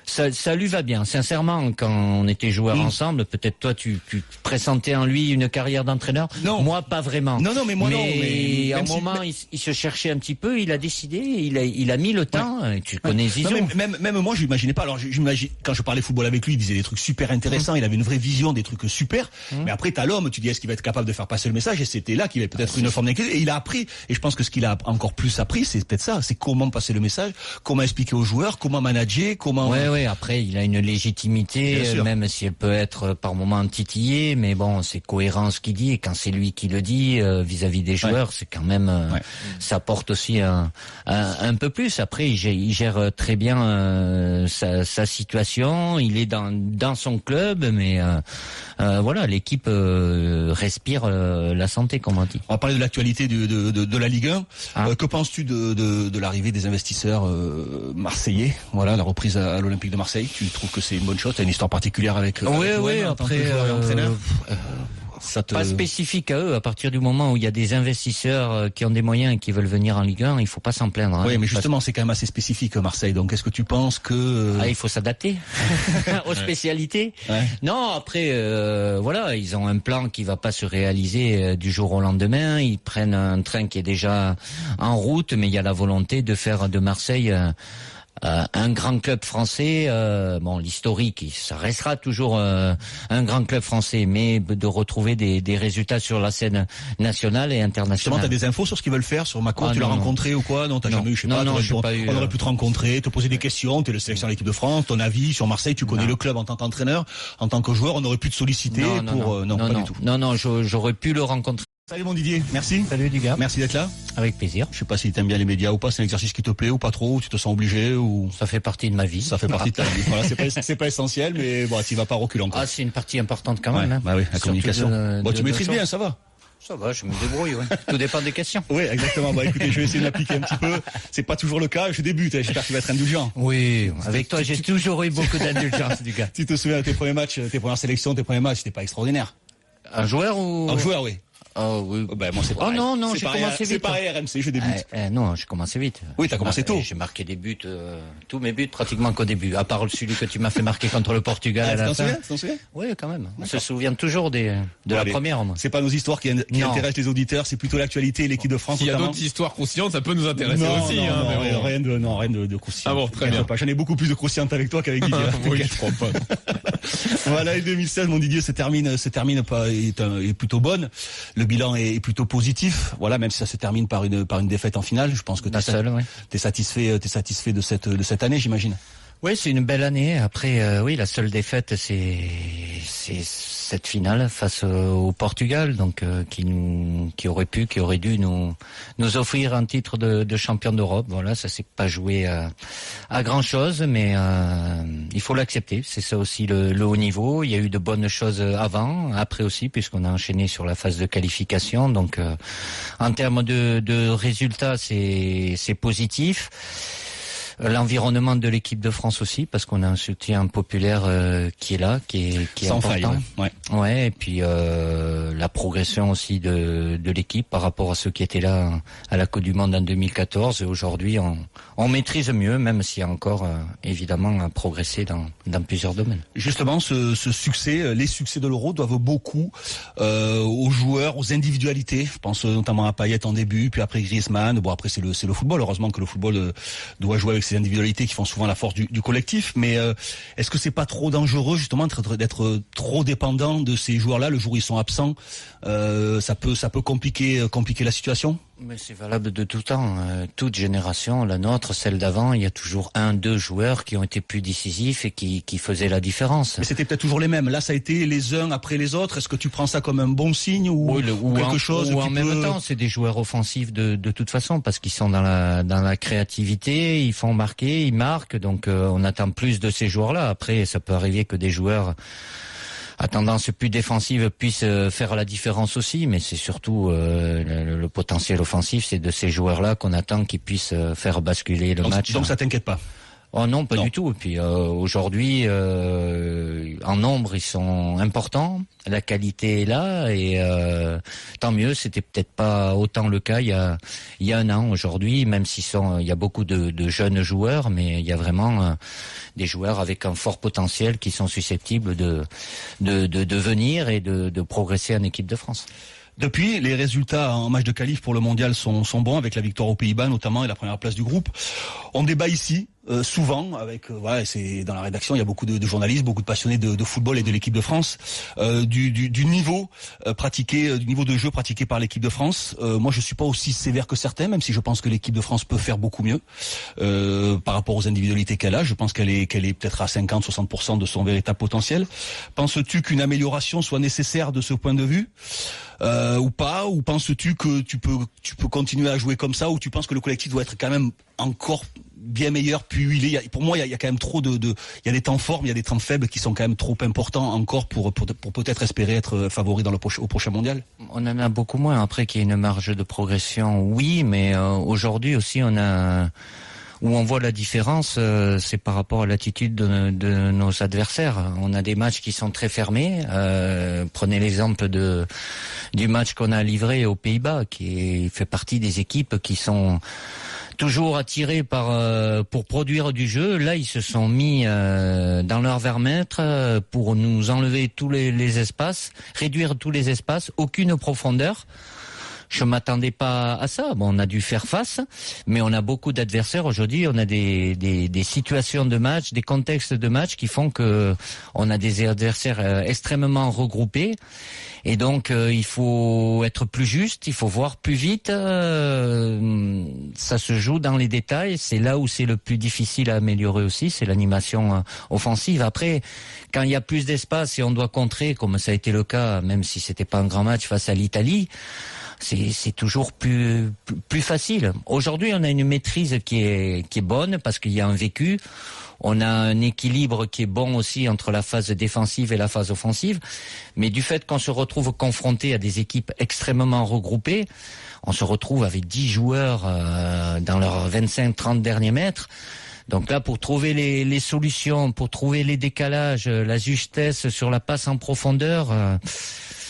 Ça lui va bien. Sincèrement, quand on était joueurs ensemble, peut-être toi, tu pressentais en lui une carrière d'entraîneur. Non. Moi, pas vraiment.
Non, mais moi non.
Mais à un moment, il se cherchait un petit peu, il a décidé, il a mis le temps. Ouais. Tu connais Zizou.
Même moi, je l'imaginais pas. Alors, j'imagine, quand je parlais football avec lui, il disait des trucs super intéressants. Il avait une vraie vision, des trucs super. Mais après, t'as l'homme, tu dis, est-ce qu'il va être capable de faire passer le message? Et c'était là qu'il avait peut-être une forme d'inquiétude. Et il a appris. Et je pense que ce qu'il a encore plus appris, c'est peut-être ça. C'est comment passer le message, comment expliquer aux joueurs, comment manager, comment.
Ouais. Après, il a une légitimité, même si elle peut être par moments titillée. Mais bon, c'est cohérent ce qu'il dit. Et quand c'est lui qui le dit vis-à-vis des joueurs, c'est quand même, ça porte aussi un peu plus. Après, il gère très bien sa situation. Il est dans son club, mais voilà, l'équipe respire la santé, comme on dit.
On va parler de l'actualité de la Ligue 1. Que penses-tu de l'arrivée des investisseurs marseillais? Voilà, la reprise à l'Olympique de Marseille. Tu trouves que c'est une bonne chose? T'as une histoire particulière avec
oui,
en tant que joueur et entraîneur?
Pas spécifique à eux. À partir du moment où il y a des investisseurs qui ont des moyens et qui veulent venir en Ligue 1, il faut pas s'en plaindre.
Oui, mais justement, c'est quand même assez spécifique Marseille. Donc, est-ce que tu penses que
il faut s'adapter aux spécialités? Non, après, voilà, ils ont un plan qui va pas se réaliser du jour au lendemain. Ils prennent un train qui est déjà en route, mais il y a la volonté de faire de Marseille un grand club français, l'historique, ça restera toujours un grand club français, mais de retrouver des résultats sur la scène nationale et internationale.
Justement, t'as des infos sur ce qu'ils veulent faire sur Macron? Tu l'as rencontré ou quoi? Non, t'as jamais eu, je sais pas. On aurait pu te rencontrer, te poser des questions. T'es le sélectionneur de l'équipe de France, ton avis sur Marseille, tu connais le club en tant qu'entraîneur, en tant que joueur, on aurait pu te solliciter pour. Non, pas du tout.
Non, j'aurais pu le rencontrer.
Salut mon Didier, merci.
Salut du gars.
Merci d'être là.
Avec plaisir.
Je sais pas si t'aimes bien les médias ou pas, c'est un exercice qui te plaît ou pas trop, ou tu te sens obligé ou.
Ça fait partie de ma vie.
Ça fait partie de ta vie. Voilà, c'est pas essentiel, mais bon, t'y vas pas reculant.
Ah, c'est une partie importante quand même.
Bah oui, la communication. Tu maîtrises bien, ça va.
Ça va, je me débrouille, Tout dépend des questions.
Oui, exactement. Écoutez, je vais essayer de m'appliquer un petit peu. C'est pas toujours le cas. Je débute. J'espère que tu vas être indulgent.
Oui, avec toi, j'ai toujours eu beaucoup d'indulgence, du gars.
Tu te souviens de tes premiers matchs, tes premières sélections, tes premiers matchs, c'était pas extraordinaire.
Un joueur ou?
Un joueur, oui.
Oh oui.
Ben moi c'est pareil.
Oh non, j'ai commencé vite.
C'est pareil RMC, je débute.
Non, j'ai commencé vite.
Oui, t'as commencé tôt.
J'ai marqué des buts, tous mes buts pratiquement qu'au début, à part celui que tu m'as fait marquer contre le Portugal à la fin. Tu t'en souviens? Oui, quand même. On se souvient toujours de la première.
C'est pas nos histoires qui intéressent les auditeurs, c'est plutôt l'actualité et l'équipe de France.
S'il y a d'autres histoires croustillantes, ça peut nous intéresser aussi.
Rien de croustillant.
Ah bon, très bien.
J'en ai beaucoup plus de croustillantes avec toi qu'avec Didier.
Oui, je crois pas.
Voilà, et 2016, mon Didier se termine est plutôt bonne. Le bilan est plutôt positif. Voilà, même si ça se termine par une défaite en finale, je pense que t'es satisfait de cette année, j'imagine.
Oui, c'est une belle année. Après, la seule défaite, c'est cette finale face au Portugal, donc qui aurait dû nous offrir un titre de champion d'Europe. Voilà, ça s'est pas joué à grand chose, mais il faut l'accepter. C'est ça aussi le haut niveau. Il y a eu de bonnes choses avant, après aussi, puisqu'on a enchaîné sur la phase de qualification. Donc, en termes de résultats, c'est positif. L'environnement de l'équipe de France aussi, parce qu'on a un soutien populaire qui est là, qui est
sans
important.
Faille,
ouais, et puis la progression aussi de l'équipe par rapport à ceux qui étaient là à la Coupe du Monde en 2014. Et aujourd'hui, on maîtrise mieux, même s'il y a encore évidemment à progresser dans plusieurs domaines.
Justement, ce succès, les succès de l'Euro doivent beaucoup aux joueurs, aux individualités. Je pense notamment à Payet en début, puis après Griezmann. Bon, après c'est le football. Heureusement que le football doit jouer avec ces individualités qui font souvent la force du collectif, mais est-ce que c'est pas trop dangereux justement d'être trop dépendant de ces joueurs-là le jour où ils sont absents? Ça peut compliquer la situation.
Mais c'est valable de tout temps. Toute génération, la nôtre, celle d'avant, il y a toujours 1-2 joueurs qui ont été plus décisifs et qui faisaient la différence.
Mais c'était peut-être toujours les mêmes. Là, ça a été les uns après les autres. Est-ce que tu prends ça comme un bon signe ou quelque chose?
Ou en même temps, c'est des joueurs offensifs de toute façon, parce qu'ils sont dans la créativité, ils font marquer, ils marquent. Donc, on attend plus de ces joueurs-là. Après, ça peut arriver que des joueurs à tendance plus défensive puisse faire la différence aussi, mais c'est surtout le potentiel offensif, c'est de ces joueurs-là qu'on attend qu'ils puissent faire basculer le match.
Donc ça t'inquiète pas?
Oh non, pas du tout. Et puis aujourd'hui, en nombre, ils sont importants. La qualité est là et tant mieux. C'était peut-être pas autant le cas il y a un an. Aujourd'hui, même il y a beaucoup de jeunes joueurs, mais il y a vraiment des joueurs avec un fort potentiel qui sont susceptibles de venir et de progresser en équipe de France.
Depuis, les résultats en match de qualif pour le mondial sont bons, avec la victoire aux Pays-Bas notamment et la première place du groupe. On débat ici souvent avec c'est dans la rédaction, il y a beaucoup de journalistes, beaucoup de passionnés de football et de l'équipe de France, du niveau pratiqué, du niveau de jeu pratiqué par l'équipe de France. Moi, je suis pas aussi sévère que certains, même si je pense que l'équipe de France peut faire beaucoup mieux par rapport aux individualités qu'elle a. Je pense qu'elle est peut-être à 50-60% de son véritable potentiel. Penses-tu qu'une amélioration soit nécessaire de ce point de vue ou pas? Ou penses-tu que tu peux continuer à jouer comme ça, ou tu penses que le collectif doit être quand même encore bien meilleur puis huilé? Pour moi, il y a quand même trop il y a des temps forts, mais il y a des temps faibles qui sont quand même trop importants encore pour peut-être espérer être favori au prochain mondial.
On en a beaucoup moins. Après qu'il y ait une marge de progression, oui, mais aujourd'hui aussi où on voit la différence, c'est par rapport à l'attitude de nos adversaires. On a des matchs qui sont très fermés. Prenez l'exemple du match qu'on a livré aux Pays-Bas, qui fait partie des équipes qui sont toujours attirés pour produire du jeu. Là, ils se sont mis dans leur vermètre pour nous enlever tous les espaces, réduire tous les espaces, aucune profondeur. Je m'attendais pas à ça. Bon, on a dû faire face, mais on a beaucoup d'adversaires aujourd'hui. On a des situations de match, des contextes de match qui font que on a des adversaires extrêmement regroupés. Et donc, il faut être plus juste, il faut voir plus vite. Ça se joue dans les détails. C'est là où c'est le plus difficile à améliorer aussi, c'est l'animation offensive. Après, quand il y a plus d'espace et on doit contrer, comme ça a été le cas, même si c'était pas un grand match face à l'Italie, c'est toujours plus facile. Aujourd'hui, on a une maîtrise qui est bonne parce qu'il y a un vécu. On a un équilibre qui est bon aussi entre la phase défensive et la phase offensive. Mais du fait qu'on se retrouve confronté à des équipes extrêmement regroupées, on se retrouve avec 10 joueurs dans leurs 25-30 derniers mètres. Donc là, pour trouver les solutions, pour trouver les décalages, la justesse sur la passe en profondeur,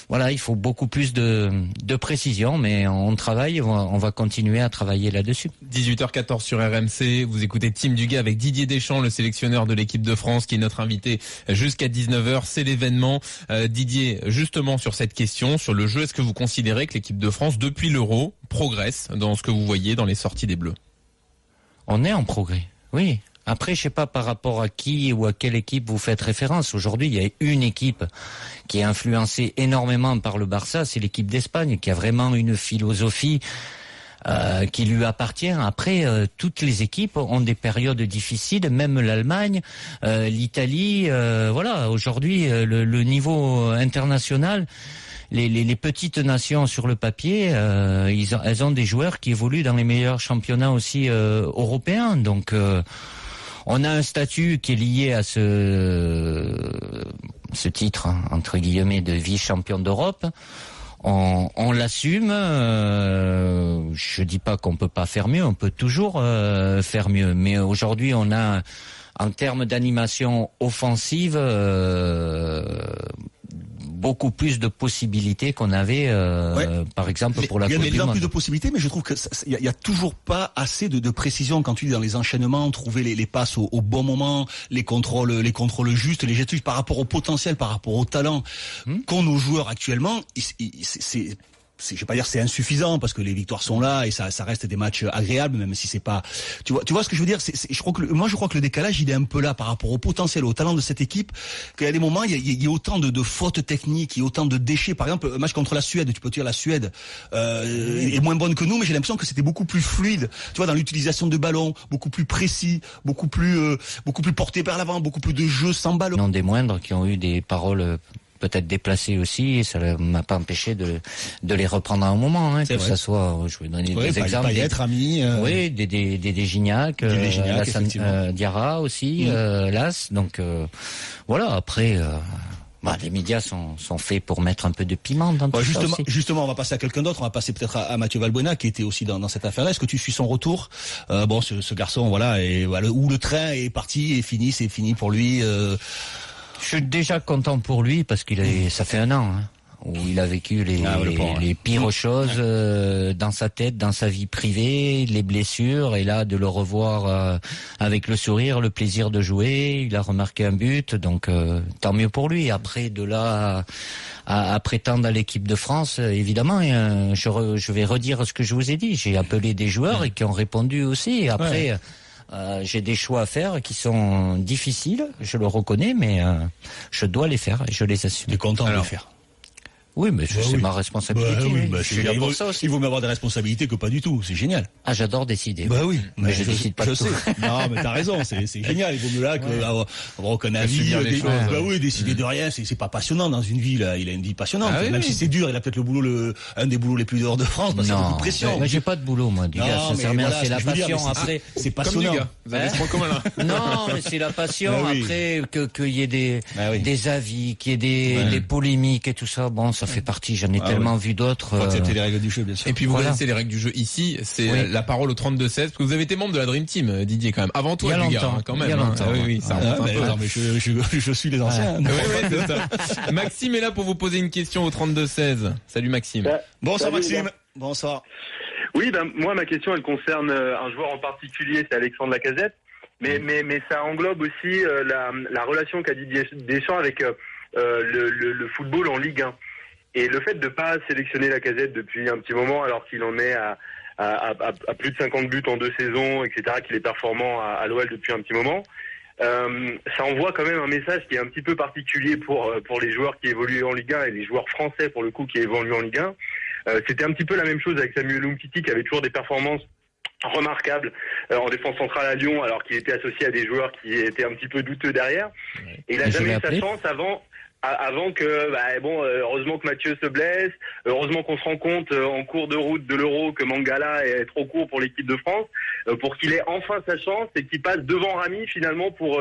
voilà, il faut beaucoup plus de précision, mais on travaille, on va continuer à travailler là-dessus.
18h14 sur RMC, vous écoutez Tim Duguay avec Didier Deschamps, le sélectionneur de l'équipe de France, qui est notre invité jusqu'à 19h. C'est l'événement. Didier, justement sur cette question, sur le jeu, est-ce que vous considérez que l'équipe de France, depuis l'Euro, progresse dans ce que vous voyez dans les sorties des Bleus?
On est en progrès, oui. Après, je sais pas par rapport à qui ou à quelle équipe vous faites référence. Aujourd'hui, il y a une équipe qui est influencée énormément par le Barça, c'est l'équipe d'Espagne, qui a vraiment une philosophie qui lui appartient. Après, toutes les équipes ont des périodes difficiles, même l'Allemagne, l'Italie. Voilà, aujourd'hui, le niveau international, les petites nations sur le papier, elles ont des joueurs qui évoluent dans les meilleurs championnats aussi européens. Donc on a un statut qui est lié à ce titre, entre guillemets, de vice-champion d'Europe. On l'assume. Je dis pas qu'on peut pas faire mieux, on peut toujours faire mieux. Mais aujourd'hui, on a, en termes d'animation offensive, beaucoup plus de possibilités qu'on avait, par exemple, pour la Coupe du Monde.
Il y a plus de possibilités, mais je trouve que il y a toujours pas assez de précision quand tu dis dans les enchaînements, trouver les passes au bon moment, les contrôles justes, les gestes par rapport au potentiel, par rapport au talent qu'ont nos joueurs actuellement. Je vais pas dire c'est insuffisant parce que les victoires sont là et ça reste des matchs agréables, même si c'est pas, tu vois ce que je veux dire. Je crois que le décalage il est un peu là par rapport au potentiel, au talent de cette équipe, qu'il y a des moments il y a autant de fautes techniques, il y a autant de déchets. Par exemple, un match contre la Suède, tu peux dire la Suède est moins bonne que nous, mais j'ai l'impression que c'était beaucoup plus fluide, tu vois, dans l'utilisation de ballons, beaucoup plus précis, beaucoup plus porté vers l'avant, beaucoup plus de jeux sans ballon.
Non des moindres qui ont eu des paroles peut-être déplacés aussi, et ça ne m'a pas empêché de les reprendre à un moment, que ça soit, je vais donner des exemples. Oui, des Gignac, Diarra aussi, Las. Donc voilà, après, Les médias sont faits pour mettre un peu de piment dans tout ça aussi.
Justement, on va passer à quelqu'un d'autre. On va passer peut-être à Mathieu Valbuena, qui était aussi dans cette affaire-là. Est-ce que tu suis son retour? Ce garçon, où le train est parti et fini, c'est fini pour lui. Je
suis déjà content pour lui parce ça fait 1 an. Où il a vécu les pires choses dans sa tête, dans sa vie privée, les blessures, et là de le revoir avec le sourire, le plaisir de jouer, il a remarqué un but, donc tant mieux pour lui. Après, de là à prétendre à l'équipe de France, évidemment, je vais redire ce que je vous ai dit. J'ai appelé des joueurs et qui ont répondu aussi. Et après, j'ai des choix à faire qui sont difficiles, je le reconnais, mais je dois les faire et je les assume.
Tu es content de les faire?
Oui, mais c'est ma responsabilité.
Je suis là pour ça aussi. Il vaut miut avoir des responsabilités que pas du tout. C'est génial.
Ah, j'adore décider.
Oui.
Mais je décide pas de tout.
Non, mais t'as raison. C'est génial. Il vaut mieux là avoir aucun avis. Décider de rien. C'est pas passionnant dans une vie, là. Il a une vie passionnante. Même si c'est dur, il a peut-être un des boulots les plus durs de France, parce qu'il y a beaucoup de pression.
Mais j'ai pas de boulot, moi, du gars. Sincèrement, c'est la passion. Après,
c'est passionnant.
Vous avez ce point commun, là.
Non, mais c'est la passion. Après, qu'il y ait des avis, qu'il y ait des polémiques et tout ça. Bon, ça fait partie, j'en ai tellement vu d'autres.
Faut accepter les règles du jeu, bien sûr.
Et puis vous connaissez les règles du jeu ici, c'est la parole au 32-16, parce que vous avez été membre de la Dream Team, Didier, quand même. Avant toi,
il y a longtemps,
quand même.
Il y a longtemps.
Ça remonte un peu.
Non, mais je suis les anciens.
C'est ça. Maxime est là pour vous poser une question au 32-16. Salut Maxime.
Bonsoir Maxime. Bonsoir.
Oui, moi ma question elle concerne un joueur en particulier, c'est Alexandre Lacazette, mais ça englobe aussi la relation qu'a Didier Deschamps avec le football en Ligue 1. Et le fait de ne pas sélectionner Lacazette depuis un petit moment, alors qu'il en est à plus de 50 buts en 2 saisons, etc., qu'il est performant à l'OL depuis un petit moment, ça envoie quand même un message qui est un petit peu particulier pour les joueurs qui évoluent en Ligue 1 et les joueurs français, pour le coup, qui évoluent en Ligue 1. C'était un petit peu la même chose avec Samuel Umtiti, qui avait toujours des performances remarquable en défense centrale à Lyon, alors qu'il était associé à des joueurs qui étaient un petit peu douteux derrière. Et il a jamais eu sa chance avant que, heureusement que Mathieu se blesse, heureusement qu'on se rend compte en cours de route de l'Euro que Mangala est trop court pour l'équipe de France, pour qu'il ait enfin sa chance et qu'il passe devant Rami finalement pour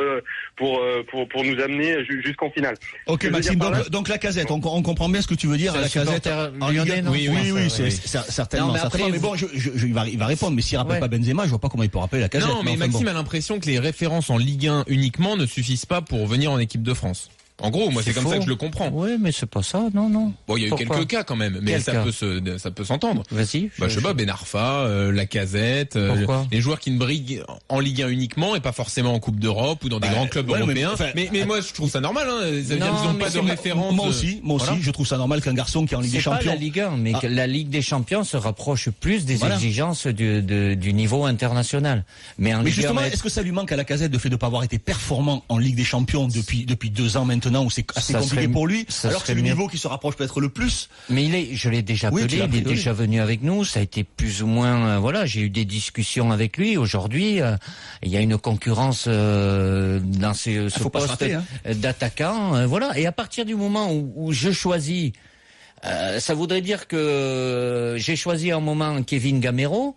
nous amener jusqu'en finale.
Ok Maxime, donc Lacazette, on comprend bien ce que tu veux dire à Lacazette. Oui, c'est certainement. Mais bon, il va répondre, mais s'il rappelle pas Benzema, je vois pas comment il peut rappeler Lacazette.
Non, mais Maxime a l'impression que les références en Ligue 1 uniquement ne suffisent pas pour venir en équipe de France. En gros, moi, c'est comme ça que je le comprends.
Oui, mais c'est pas ça, non.
Bon, il y a eu quelques cas quand même, mais ça peut s'entendre.
Vas-y.
Je sais pas, Ben Arfa, Lacazette, les joueurs qui ne brillent en Ligue 1 uniquement et pas forcément en Coupe d'Europe ou dans des grands clubs européens. Mais moi, je trouve ça normal, hein. Ils n'ont pas de référence.
Moi aussi, je trouve ça normal qu'un garçon qui est en Ligue des Champions.
C'est pas la Ligue 1, mais la Ligue des Champions se rapproche plus des exigences du niveau international. Mais
justement, est-ce que ça lui manque à Lacazette le fait de pas avoir été performant en Ligue des Champions depuis 2 ans maintenant, où c'est assez compliqué pour lui, alors que c'est le niveau qui se rapproche peut-être le plus.
Mais je l'ai déjà appelé, il est déjà venu avec nous, ça a été plus ou moins, j'ai eu des discussions avec lui. Aujourd'hui, il y a une concurrence dans ce poste d'attaquant, Et à partir du moment où je choisis, ça voudrait dire que j'ai choisi un moment Kevin Gamero.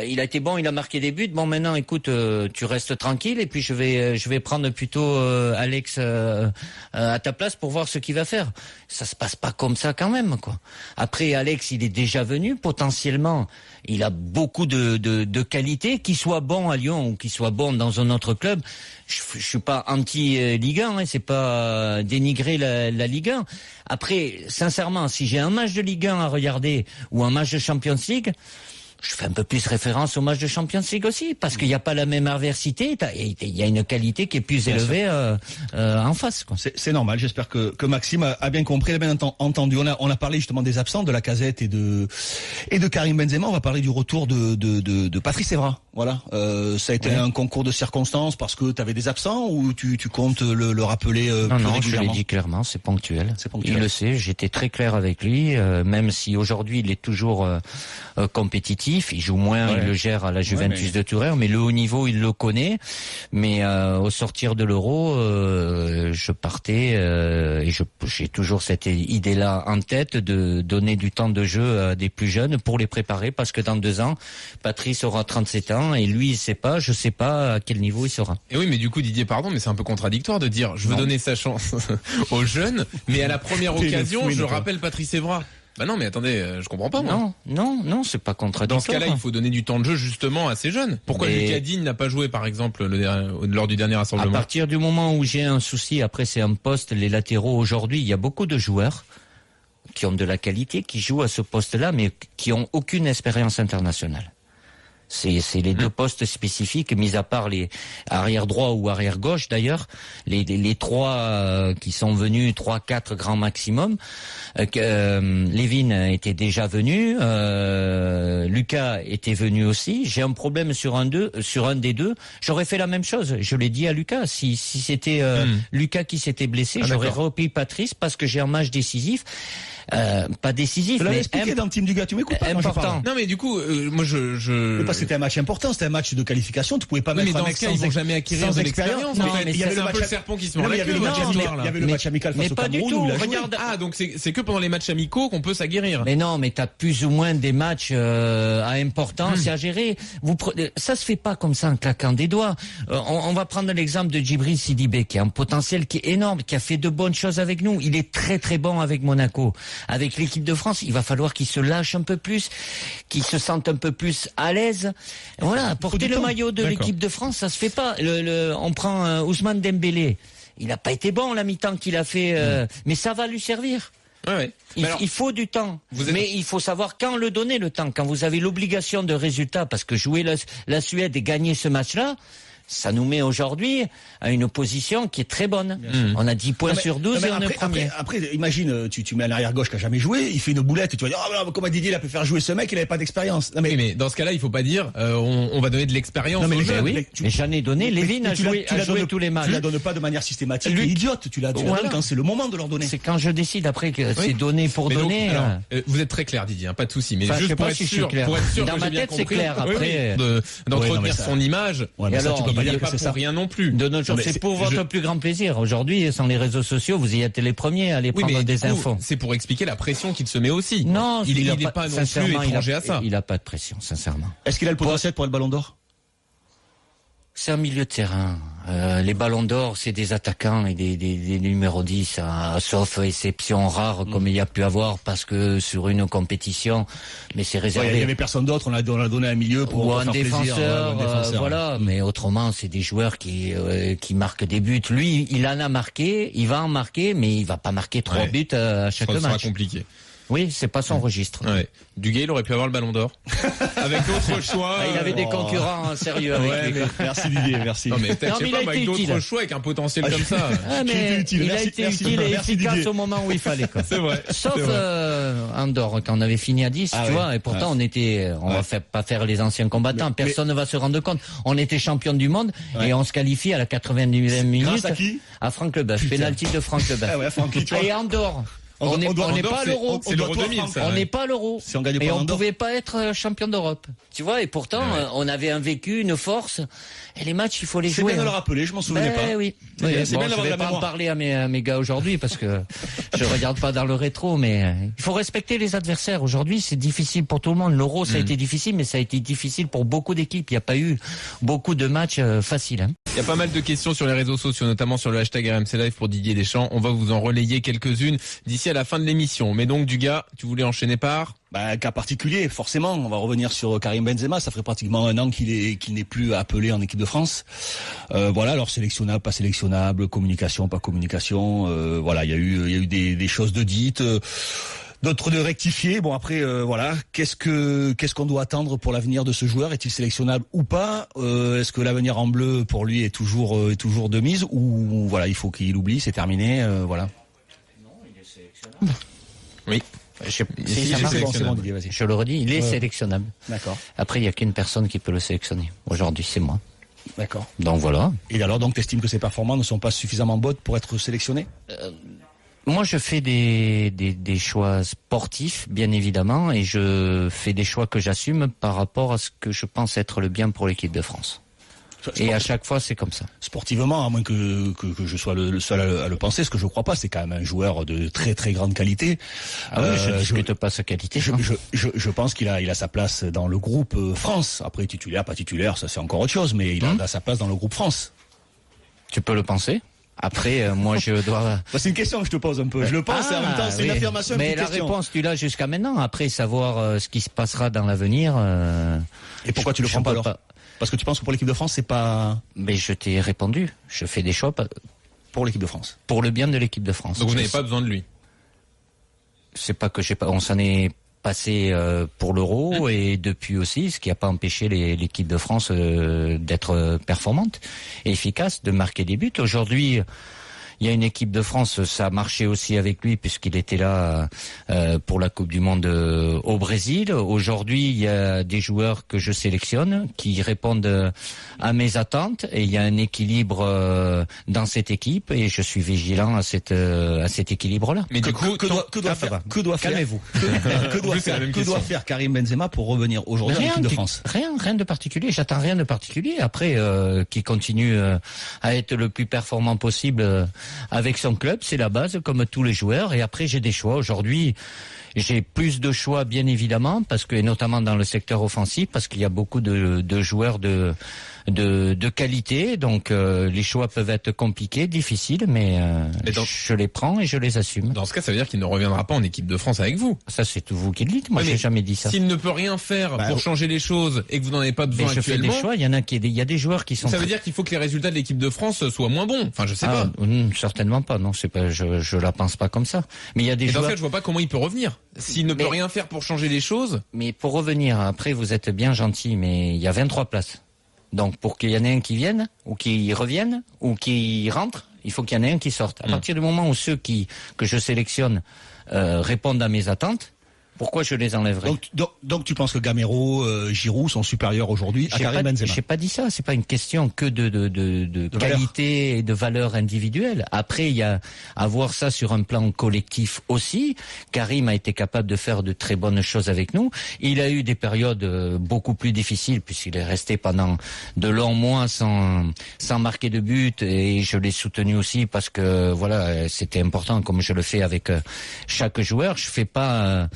Il a été bon, il a marqué des buts. Bon, maintenant, écoute, tu restes tranquille et puis je vais prendre plutôt Alex à ta place pour voir ce qu'il va faire. Ça se passe pas comme ça quand même, quoi. Après, Alex, il est déjà venu. Potentiellement, il a beaucoup de qualités. Qu'il soit bon à Lyon ou qu'il soit bon dans un autre club, je suis pas anti-Ligue 1. C'est pas dénigrer la Ligue 1. Après, sincèrement, si j'ai un match de Ligue 1 à regarder ou un match de Champions League, je fais un peu plus référence au match de Champions League aussi, parce qu'il n'y a pas la même adversité, il y a une qualité qui est plus élevée en face, quoi.
C'est normal, j'espère que Maxime a bien compris, a bien entendu. On a parlé justement des absents, de Lacazette et de Karim Benzema. On va parler du retour de Patrice Evra. Voilà, ça a été un concours de circonstances parce que tu avais des absents, ou tu comptes le rappeler plus régulièrement?
Non, je l'ai dit clairement, c'est ponctuel. Il le sait, j'étais très clair avec lui, même si aujourd'hui il est toujours compétitif. décisif. Il joue moins, il le gère à la Juventus de Turin, mais le haut niveau, il le connaît. Mais au sortir de l'Euro, je partais et j'ai toujours cette idée-là en tête de donner du temps de jeu à des plus jeunes pour les préparer, parce que dans 2 ans, Patrice aura 37 ans et lui, il sait pas, je sais pas à quel niveau il sera.
Et oui, mais du coup, Didier, pardon, mais c'est un peu contradictoire de dire je veux donner sa chance aux jeunes, mais à la première occasion, je rappelle Patrice Evra. Bah non, mais attendez, je comprends pas, moi.
Non, c'est pas contradictoire.
Dans ce cas-là, il faut donner du temps de jeu justement à ces jeunes. Pourquoi Lucas Digne n'a pas joué, par exemple, lors du dernier rassemblement?
À partir du moment où j'ai un souci, après c'est un poste, les latéraux, aujourd'hui, il y a beaucoup de joueurs qui ont de la qualité, qui jouent à ce poste-là, mais qui ont aucune expérience internationale. C'est les 2 postes spécifiques, mis à part les arrière droit ou arrière gauche d'ailleurs, les 3 qui sont venus, 3-4 grand maximum. Lévin était déjà venu, Lucas était venu aussi. J'ai un problème sur un des 2. J'aurais fait la même chose. Je l'ai dit à Lucas. Si c'était Lucas qui s'était blessé, j'aurais repris Patrice parce que j'ai un match décisif. Pas décisif, mais
expliqué dans le team du gars. Tu m'écoutes pas
important.
Non, mais du coup, moi je.
Parce que c'était un match important, c'était un match de qualification. Tu pouvais pas mettre un mec
sans ils vont jamais acquérir de l'expérience.
Il y avait
un peu le serpent qui se mord la queue.
Il y avait le match amical face au Cameroun.
Mais pas du tout. Regarde.
Ah, donc c'est que pendant les matchs amicaux qu'on peut s'aguerrir.
Mais non, mais t'as plus ou moins des matchs à importance à gérer. Ça se fait pas comme ça en claquant des doigts. On va prendre l'exemple de Djibril Sidibé, qui a un potentiel qui est énorme, qui a fait de bonnes choses avec nous. Il est très très bon avec Monaco. Avec l'équipe de France, il va falloir qu'il se lâche un peu plus, qu'il se sente un peu plus à l'aise. Voilà, porter le maillot de l'équipe de France, ça se fait pas. On prend Ousmane Dembélé. Il n'a pas été bon la mi-temps qu'il a fait, mais ça va lui servir.
Ouais.
Il faut du temps, mais il faut savoir quand le donner le temps. Quand vous avez l'obligation de résultat, parce que jouer la Suède et gagner ce match-là, ça nous met aujourd'hui à une position qui est très bonne. On a 10 points sur 12 et on est premier.
Après, imagine, tu mets un arrière-gauche qui a jamais joué, il fait une boulette, tu vas dire, comment Didier il a pu faire jouer ce mec, il avait pas d'expérience.
Mais dans ce cas-là, il faut pas dire, on va donner de l'expérience aux jeunes.
Mais j'en ai donné. Lévin a joué tous les matchs.
Tu la donnes pas de manière systématique et idiote. Tu la donnes quand c'est le moment de leur donner.
C'est quand je décide après que c'est donné pour donner.
Vous êtes très clair, Didier, pas de souci. Mais
juste
pour être sûr
dans ma tête, c'est clair. Après,
d'entretenir son image.
Et alors,
il n'y a pas pour rien non plus.
De notre jour, c'est pour votre plus grand plaisir. Aujourd'hui, sans les réseaux sociaux, vous y êtes les premiers à aller prendre des infos.
C'est pour expliquer la pression qu'il se met aussi.
Non,
il n'est pas non plus étranger à ça.
Il n'a pas de pression, sincèrement.
Est-ce qu'il a le potentiel pour le Ballon d'Or?
C'est un milieu de terrain. Les ballons d'or, c'est des attaquants et des numéros 10, sauf exception rare comme il y a pu avoir parce que sur une compétition, mais c'est réservé.
Il y avait personne d'autre, on a donné un milieu pour
un défenseur, voilà. Mais autrement, c'est des joueurs qui marquent des buts. Lui, il en a marqué, il va en marquer, mais il va pas marquer 3 buts à chaque match.
Ça sera compliqué.
Oui, c'est pas son registre.
Ouais. Duguay, il aurait pu avoir le Ballon d'Or. Avec d'autres choix.
Il avait des concurrents sérieux avec lui.
Merci Didier, merci.
Non, mais peut-être, avec d'autres choix, avec un potentiel comme ça.
Mais il a été utile et efficace au moment où il fallait, quoi.
C'est vrai.
Sauf Andorre, quand on avait fini à 10, tu vois, et pourtant on va pas faire les anciens combattants. Personne ne va se rendre compte. On était champion du monde et on se qualifie à la 90e minute.
Grâce à qui?
À Franck Leboeuf. Penalty de Franck Leboeuf. Et Andorre. On n'est pas à l'Euro.
C'est l'Euro 2000, ça.
On n'est pas à l'Euro.
Si on gagne pas
et on pouvait pas être champion d'Europe. Tu vois, et pourtant, on avait un vécu, une force. Et les matchs, il faut les jouer.
C'est bien de le rappeler, je m'en souvenais pas.
Oui.
C'est bien
je vais pas en parler à mes gars aujourd'hui parce que je regarde pas dans le rétro, mais il faut respecter les adversaires. Aujourd'hui, c'est difficile pour tout le monde. L'Euro, ça a été difficile, mais ça a été difficile pour beaucoup d'équipes. Il n'y a pas eu beaucoup de matchs faciles.
Il y a pas mal de questions sur les réseaux sociaux, notamment sur le hashtag RMC Live pour Didier Deschamps. On va vous en relayer quelques-unes d'ici à la fin de l'émission. Mais donc, Dugas, tu voulais enchaîner par?
Cas particulier, forcément. On va revenir sur Karim Benzema. Ça ferait pratiquement 1 an qu'il n'est plus appelé en équipe de France. Voilà. Alors sélectionnable, pas sélectionnable, communication, pas communication. Voilà. Il y a eu des choses de dites. D'autres de rectifier. Bon après voilà, qu'est-ce qu'on doit attendre pour l'avenir de ce joueur? Est-il sélectionnable ou pas? Est-ce que l'avenir en bleu pour lui est toujours de mise ou voilà, il faut qu'il oublie, c'est terminé, voilà.
Non, il est sélectionnable.
Oui.
Je le redis, il est sélectionnable.
D'accord.
Après, il n'y a qu'une personne qui peut le sélectionner. Aujourd'hui, c'est moi.
D'accord.
Donc voilà.
Et alors, donc, t'estimes que ses performances ne sont pas suffisamment bonnes pour être sélectionné?
Moi, je fais des choix sportifs, bien évidemment, et je fais des choix que j'assume par rapport à ce que je pense être le bien pour l'équipe de France. Et à chaque fois, c'est comme ça.
Sportivement, à moins que je sois le seul à le penser, ce que je crois pas, c'est quand même un joueur de très très grande qualité.
Ah oui, je ne discute pas sa qualité.
Je pense qu'il a sa place dans le groupe France. Après, titulaire, pas titulaire, ça c'est encore autre chose, mais il a sa place dans le groupe France.
Tu peux le penser. Après, moi, je dois...
C'est une question que je te pose un peu. Je le pense et en même temps, c'est une affirmation.
Mais la réponse, tu l'as jusqu'à maintenant. Après, savoir ce qui se passera dans l'avenir...
Et pourquoi tu le prends pas alors ? Parce que tu penses que pour l'équipe de France, c'est pas...
Mais je t'ai répondu. Je fais des choix
pour l'équipe de France.
Pour le bien de l'équipe de France.
Donc vous n'avez pas besoin de lui.
C'est pas que j'ai pas... On s'en est passé pour l'Euro et depuis aussi, ce qui n'a pas empêché l'équipe de France d'être performante et efficace, de marquer des buts. Aujourd'hui... Il y a une équipe de France, ça a marché aussi avec lui puisqu'il était là pour la Coupe du Monde au Brésil. Aujourd'hui, il y a des joueurs que je sélectionne qui répondent à mes attentes et il y a un équilibre dans cette équipe et je suis vigilant à cet équilibre-là.
Mais du coup, que doit faire Karim Benzema pour revenir aujourd'hui en équipe de France ?
Rien de particulier. J'attends rien de particulier. Après, qu'il continue à être le plus performant possible. Avec son club, c'est la base, comme tous les joueurs. Et après, j'ai des choix. Aujourd'hui, j'ai plus de choix, bien évidemment, parce que, et notamment dans le secteur offensif, parce qu'il y a beaucoup de joueurs de qualité. Donc, les choix peuvent être compliqués, difficiles, mais je les prends et je les assume.
Dans ce cas, ça veut dire qu'il ne reviendra pas en équipe de France avec vous.
Ça, c'est vous qui le dites. Moi, j'ai jamais dit ça.
S'il ne peut rien faire pour changer les choses et que vous n'en avez pas besoin actuellement...
Je fais des choix. Il y a des joueurs qui sont...
Ça veut dire qu'il faut que les résultats de l'équipe de France soient moins bons. Enfin, je sais pas.
Certainement pas. Non, c'est pas. Je la pense pas comme ça. Mais il y a des joueurs.
Dans ce cas, je vois pas comment il peut revenir. S'il ne peut rien faire pour changer les choses.
Mais pour revenir, après, vous êtes bien gentil, mais il y a 23 places. Donc, pour qu'il y en ait un qui vienne, ou qui revienne, ou qui rentre, il faut qu'il y en ait un qui sorte. À partir du moment où ceux que je sélectionne répondent à mes attentes, pourquoi je les enlèverais ?
Donc tu penses que Gamero, Giroud sont supérieurs aujourd'hui à Karim Benzema ?
J'ai pas dit ça. C'est pas une question que de qualité et de valeur individuelle. Après, il y a à voir ça sur un plan collectif aussi. Karim a été capable de faire de très bonnes choses avec nous. Il a eu des périodes beaucoup plus difficiles puisqu'il est resté pendant de longs mois sans marquer de but et je l'ai soutenu aussi parce que voilà, c'était important comme je le fais avec chaque joueur. Je fais pas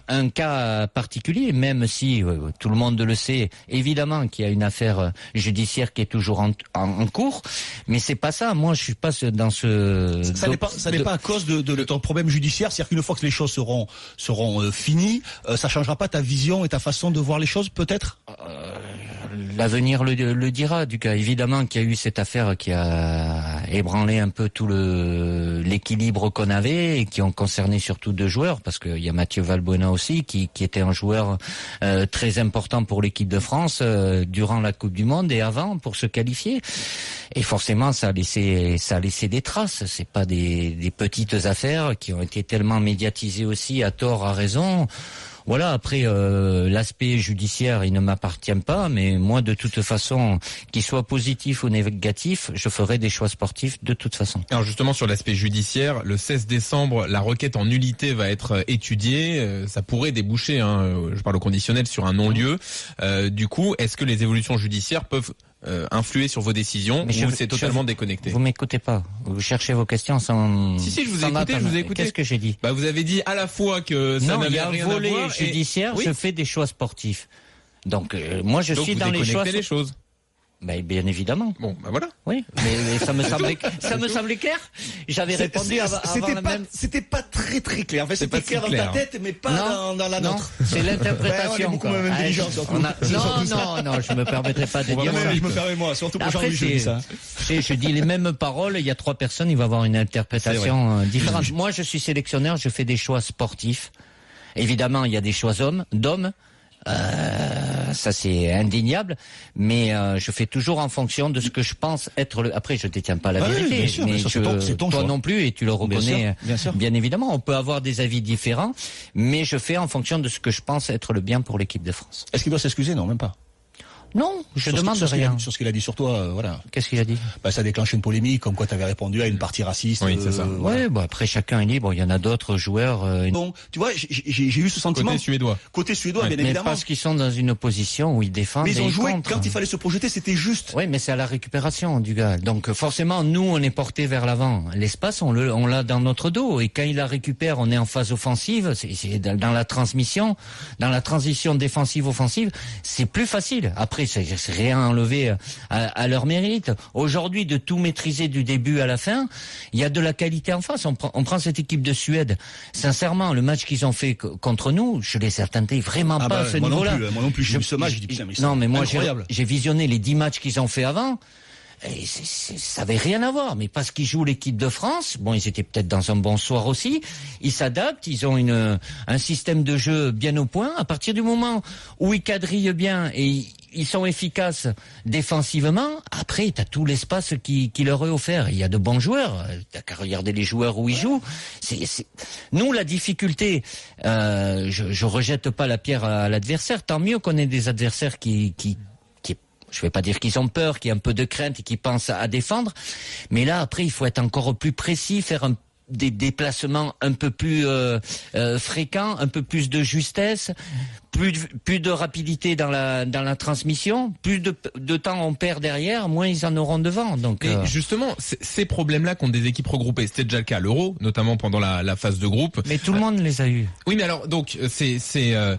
un cas particulier, même si tout le monde le sait, évidemment qu'il y a une affaire judiciaire qui est toujours en cours, mais c'est pas ça. Moi, je suis pas dans ce...
Ça n'est pas à cause de ton problème judiciaire, c'est-à-dire qu'une fois que les choses seront finies, ça changera pas ta vision et ta façon de voir les choses, peut-être
L'avenir le dira, du cas. Évidemment qu'il y a eu cette affaire qui a ébranlé un peu tout l'équilibre qu'on avait et qui ont concerné surtout deux joueurs, parce qu'il y a Mathieu Valbuena aussi, qui était un joueur très important pour l'équipe de France durant la Coupe du Monde et avant pour se qualifier. Et forcément, ça a laissé des traces. C'est pas des petites affaires qui ont été tellement médiatisées aussi à tort, à raison. Voilà, après, l'aspect judiciaire, il ne m'appartient pas, mais moi, de toute façon, qu'il soit positif ou négatif, je ferai des choix sportifs de toute façon.
Alors justement, sur l'aspect judiciaire, le 16 décembre, la requête en nullité va être étudiée. Ça pourrait déboucher, je parle au conditionnel, sur un non-lieu. Du coup, est-ce que les évolutions judiciaires peuvent influer sur vos décisions ou c'est totalement déconnecté?
Vous m'écoutez pas. Vous cherchez vos questions sans...
Si, je vous ai écouté.
Qu'est-ce que j'ai dit?
Vous avez dit à la fois que ça n'avait rien à voir.
Non, il y a un volet judiciaire, je fais des choix sportifs. Donc, moi, je suis dans les choix...
les choses.
Bien évidemment.
Bon, voilà.
Oui, mais ça me semblait clair. J'avais répondu avant la même.
C'était pas très très clair. En fait, c'était clair dans ta tête, mais pas dans la nôtre.
C'est l'interprétation.
On est beaucoup même intelligent.
Non, je me permettrai pas de dire ça.
Je me permets moi, surtout pour Jean-Louis, je dis ça.
Je dis les mêmes paroles. Il y a trois personnes, il va avoir une interprétation différente. Moi, je suis sélectionneur. Je fais des choix sportifs. Évidemment, il y a des choix d'hommes. Ça c'est indéniable, mais je fais toujours en fonction de ce que je pense être Après, je détiens pas la vérité, mais
c'est ton
toi
choix.
Non plus, et tu le reconnais.
Bien sûr.
Bien évidemment, on peut avoir des avis différents, mais je fais en fonction de ce que je pense être le bien pour l'équipe de France.
Est-ce qu'il doit s'excuser? Non, même pas.
Non, je demande rien.
Sur ce qu'il a dit sur toi, voilà.
Qu'est-ce qu'il a dit?
Ça a déclenché une polémique, comme quoi tu avais répondu à une partie raciste.
Oui, c'est ça.
Ouais, après chacun est libre. Il y en a d'autres joueurs.
Bon, tu vois, j'ai eu ce sentiment. Côté suédois, bien évidemment.
Mais parce qu'ils sont dans une opposition où ils défendent.
Mais ils ont joué
contre.
Quand il fallait se projeter, c'était juste.
Oui, mais c'est à la récupération du gars. Donc forcément, nous, on est porté vers l'avant. L'espace, on l'a dans notre dos. Et quand il la récupère, on est en phase offensive. C'est dans la transmission, dans la transition défensive-offensive, c'est plus facile. Après, c'est rien enlevé à leur mérite. Aujourd'hui, de tout maîtriser du début à la fin, il y a de la qualité en face. On prend cette équipe de Suède. Sincèrement, le match qu'ils ont fait contre nous, je les attendais vraiment pas à ce niveau-là.
Moi non plus, j'ai vu ce match, j'ai dit putain, mais
non, mais moi,
incroyable.
J'ai visionné les 10 matchs qu'ils ont fait avant. Et ça avait rien à voir, mais parce qu'ils jouent l'équipe de France, bon, ils étaient peut-être dans un bon soir aussi, ils s'adaptent, ils ont un système de jeu bien au point. À partir du moment où ils quadrillent bien et ils sont efficaces défensivement, après, t'as tout l'espace qui leur est offert. Il y a de bons joueurs. T'as qu'à regarder les joueurs où ils jouent. Nous, la difficulté, je rejette pas la pierre à l'adversaire. Tant mieux qu'on ait des adversaires qui je vais pas dire qu'ils ont peur, qu'il y a un peu de crainte et qu'ils pensent à défendre. Mais là, après, il faut être encore plus précis, faire des déplacements un peu plus fréquents, un peu plus de justesse, plus de rapidité dans la transmission, plus de temps on perd derrière, moins ils en auront devant. Donc
mais justement, ces problèmes-là contre des équipes regroupées, c'était déjà le cas à l'Euro, notamment pendant la phase de groupe.
Mais tout le monde les a eu.
Oui, mais alors donc c'est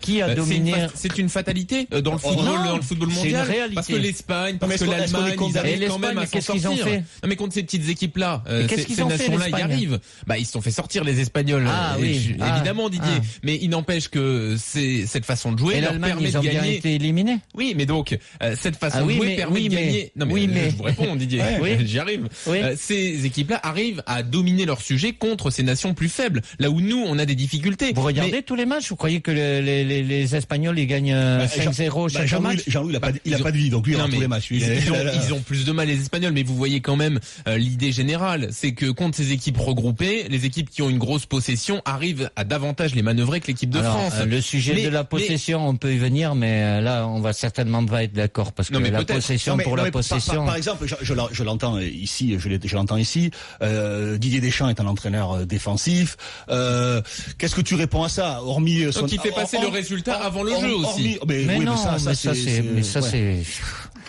qui a dominé?
C'est une fatalité dans le football, dans le football mondial.
C'est une réalité.
Parce que l'Espagne, parce que l'Allemagne, ils arrivent quand même à s'en sortir. Non, mais contre ces petites équipes-là, ces nations-là, ils arrivent. Ils se sont fait sortir les Espagnols. Évidemment, Didier. Mais il n'empêche que c'est cette façon de jouer leur permet de gagner.
Été éliminés.
Oui, mais donc cette façon de jouer permet de gagner. Non, mais je vous réponds, Didier. J'y arrive. Ces équipes-là arrivent à dominer leur sujet contre ces nations plus faibles. Là où nous, on a des difficultés.
Vous regardez tous les matchs. Vous croyez que les Espagnols ils gagnent 5-0 chaque match?
Jean-Louis, il a pas de vie, donc lui, il rentre tous les matchs.
Ils ont plus de mal, les Espagnols, mais vous voyez quand même l'idée générale, c'est que contre ces équipes regroupées, les équipes qui ont une grosse possession arrivent à davantage les manœuvrer que l'équipe de France.
Le sujet de la possession, on peut y venir, mais là, on va certainement pas être d'accord parce que la possession pour la possession.
Par exemple, je l'entends ici, je l'entends ici. Didier Deschamps est un entraîneur défensif. Qu'est-ce que tu réponds à ça, hormis
donc il fait passer le résultat avant le jeu aussi.
Mais ça c'est.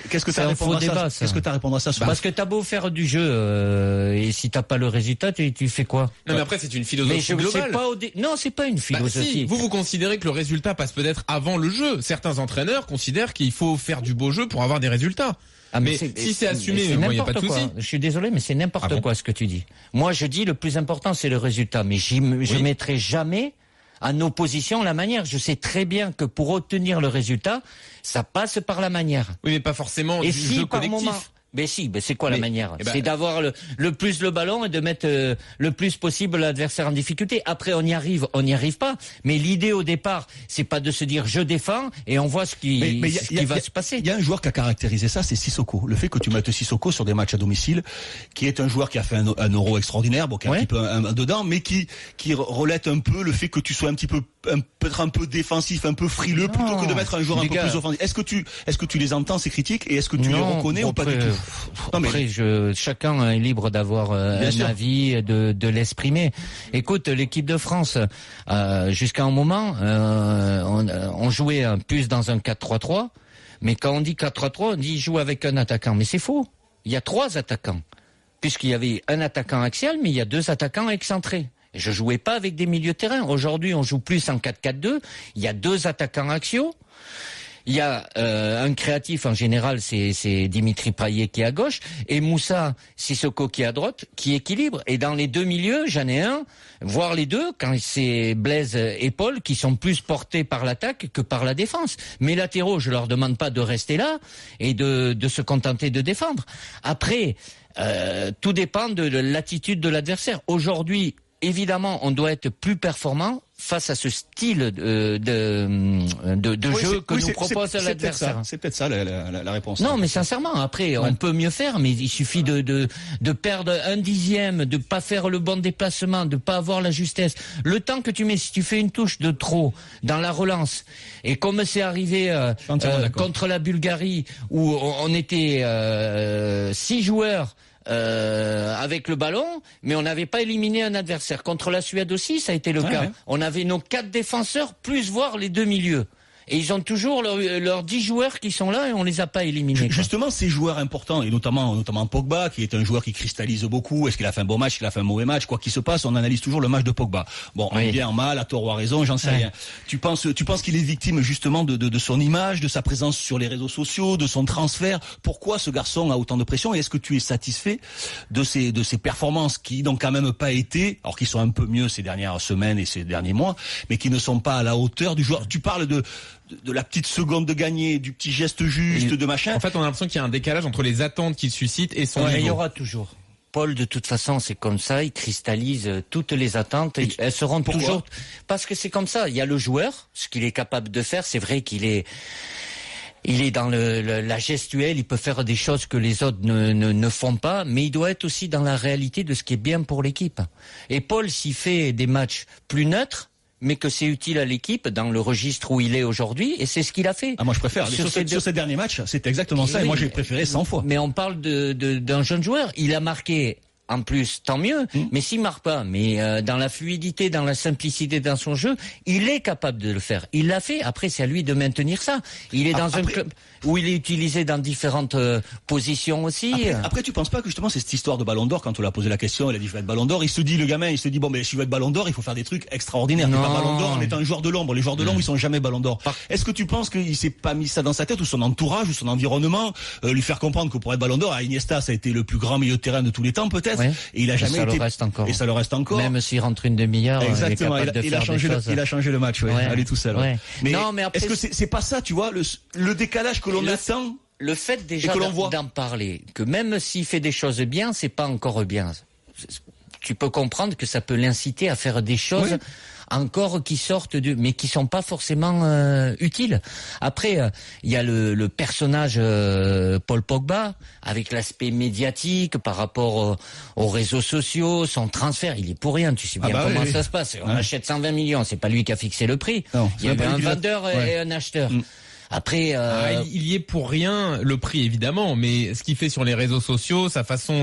Qu'est-ce que tu as répondu à ça? Qu'est-ce que tu as répondu à ça?
Parce que t'as beau faire du jeu et si t'as pas le résultat, tu fais quoi?
Non, mais après c'est une philosophie globale.
Non, c'est pas une philosophie.
Si, vous considérez que le résultat passe peut-être avant le jeu. Certains entraîneurs considèrent qu'il faut faire du beau jeu pour avoir des résultats. Mais si c'est assumé, il n'y a pas de souci.
Je suis désolé, mais c'est n'importe quoi ce que tu dis. Moi, je dis le plus important, c'est le résultat. Mais je mettrai jamais en opposition la manière. Je sais très bien que pour obtenir le résultat, ça passe par la manière.
Oui, mais pas forcément du jeu collectif.
Mais si, c'est quoi la manière? C'est d'avoir le plus le ballon et de mettre le plus possible l'adversaire en difficulté. Après, on y arrive pas. Mais l'idée au départ, c'est pas de se dire je défends et on voit ce qui va se passer.
Il y a un joueur qui a caractérisé ça, c'est Sissoko. Le fait que tu mettes Sissoko sur des matchs à domicile, qui est un joueur qui a fait un Euro extraordinaire, qui est un petit peu dedans, mais qui relate un peu le fait que tu sois un petit peu peut-être un peu défensif, un peu frileux, plutôt que de mettre un joueur un peu plus offensif. Est-ce que tu les entends ces critiques et est-ce que tu les reconnais ou pas du tout?
Après, chacun est libre d'avoir un avis, de l'exprimer. Écoute, l'équipe de France, jusqu'à un moment, on jouait plus dans un 4-3-3, mais quand on dit 4-3-3, on dit joue avec un attaquant. Mais c'est faux. Il y a 3 attaquants, puisqu'il y avait un attaquant axial, mais il y a 2 attaquants excentrés. Je jouais pas avec des milieux de terrain. Aujourd'hui, on joue plus en 4-4-2. Il y a 2 attaquants axiaux. Il y a un créatif, en général, c'est Dimitri Payet qui est à gauche, et Moussa Sissoko qui est à droite, qui équilibre. Et dans les 2 milieux, j'en ai un, voire les 2, quand c'est Blaise et Paul, qui sont plus portés par l'attaque que par la défense. Mes latéraux, je leur demande pas de rester là et de se contenter de défendre. Après, tout dépend de l'attitude de l'adversaire. Aujourd'hui, évidemment, on doit être plus performant face à ce style de jeu que nous propose l'adversaire.
C'est peut-être ça la réponse.
Non, mais sincèrement, après, on peut mieux faire, mais il suffit de perdre un dixième, de pas faire le bon déplacement, de pas avoir la justesse. Le temps que tu mets, si tu fais une touche de trop dans la relance, et comme c'est arrivé contre la Bulgarie, où on était 6 joueurs avec le ballon, mais on n'avait pas éliminé un adversaire. Contre la Suède aussi, ça a été le cas. Ouais. On avait nos 4 défenseurs, plus voire les 2 milieux. Et ils ont toujours leurs 10 joueurs qui sont là et on les a pas éliminés.
Justement, ces joueurs importants, et notamment Pogba, qui est un joueur qui cristallise beaucoup. Est-ce qu'il a fait un bon match, est-ce qu'il a fait un mauvais match? Quoi qu'il se passe, on analyse toujours le match de Pogba. Bon, en bien, en mal, à tort ou à raison, j'en sais rien. Tu penses qu'il est victime justement de son image, de sa présence sur les réseaux sociaux, de son transfert? Pourquoi ce garçon a autant de pression? Et est-ce que tu es satisfait de ses performances qui n'ont quand même pas été, alors qu'ils sont un peu mieux ces dernières semaines et ces derniers mois, mais qui ne sont pas à la hauteur du joueur? Tu parles de la petite seconde de gagner, du petit geste juste, de machin.
En fait, on a l'impression qu'il y a un décalage entre les attentes qu'il suscite et son niveau.
Il y aura toujours. Paul, de toute façon, c'est comme ça, il cristallise toutes les attentes. Elles seront toujours... Parce que c'est comme ça. Il y a le joueur, ce qu'il est capable de faire. C'est vrai qu'il est dans la gestuelle, il peut faire des choses que les autres ne font pas, mais il doit être aussi dans la réalité de ce qui est bien pour l'équipe. Et Paul, s'il fait des matchs plus neutres, mais que c'est utile à l'équipe dans le registre où il est aujourd'hui, et c'est ce qu'il a fait.
Ah, moi je préfère. Sur ces derniers matchs, c'est exactement ça, et moi j'ai préféré 100 fois.
Mais on parle d'un jeune joueur, il a marqué... En plus, tant mieux. Mais s'il marque pas, mais dans la fluidité, dans la simplicité dans son jeu, il est capable de le faire. Il l'a fait. Après, c'est à lui de maintenir ça. Il est dans un club où il est utilisé dans différentes positions aussi.
Après, tu penses pas que justement c'est cette histoire de Ballon d'Or, quand on l'a posé la question, il a dit je vais être Ballon d'Or. Le gamin, il se dit bon, mais si je veux être Ballon d'Or, il faut faire des trucs extraordinaires. T'es pas Ballon d'Or en étant un joueur de l'ombre. Les joueurs de l'ombre, ils sont jamais Ballon d'Or. Est-ce que tu penses qu'il s'est pas mis ça dans sa tête, ou son entourage, ou son environnement, lui faire comprendre que pour être Ballon d'Or, Iniesta, ça a été le plus grand milieu de terrain de tous les temps, peut-être.
Ouais.
Et il a jamais été.
Et
ça le reste encore.
Même s'il rentre une demi-heure.
Exactement.
Il a
changé le match. Allez tout seul.
Ouais.
Mais,
non, mais après,
est-ce que c'est pas ça, tu vois, le décalage que l'on attend?
Le fait déjà d'en parler, que même s'il fait des choses bien, c'est pas encore bien. Tu peux comprendre que ça peut l'inciter à faire des choses encore qui sortent mais qui sont pas forcément utiles. Après, il y a le personnage Paul Pogba, avec l'aspect médiatique par rapport aux réseaux sociaux, son transfert, il est pour rien. Tu sais bien comment ça se passe. On achète 120 millions, c'est pas lui qui a fixé le prix. Non, il y avait un vendeur et un acheteur. Après,
il y est pour rien, le prix évidemment, mais ce qu'il fait sur les réseaux sociaux, sa façon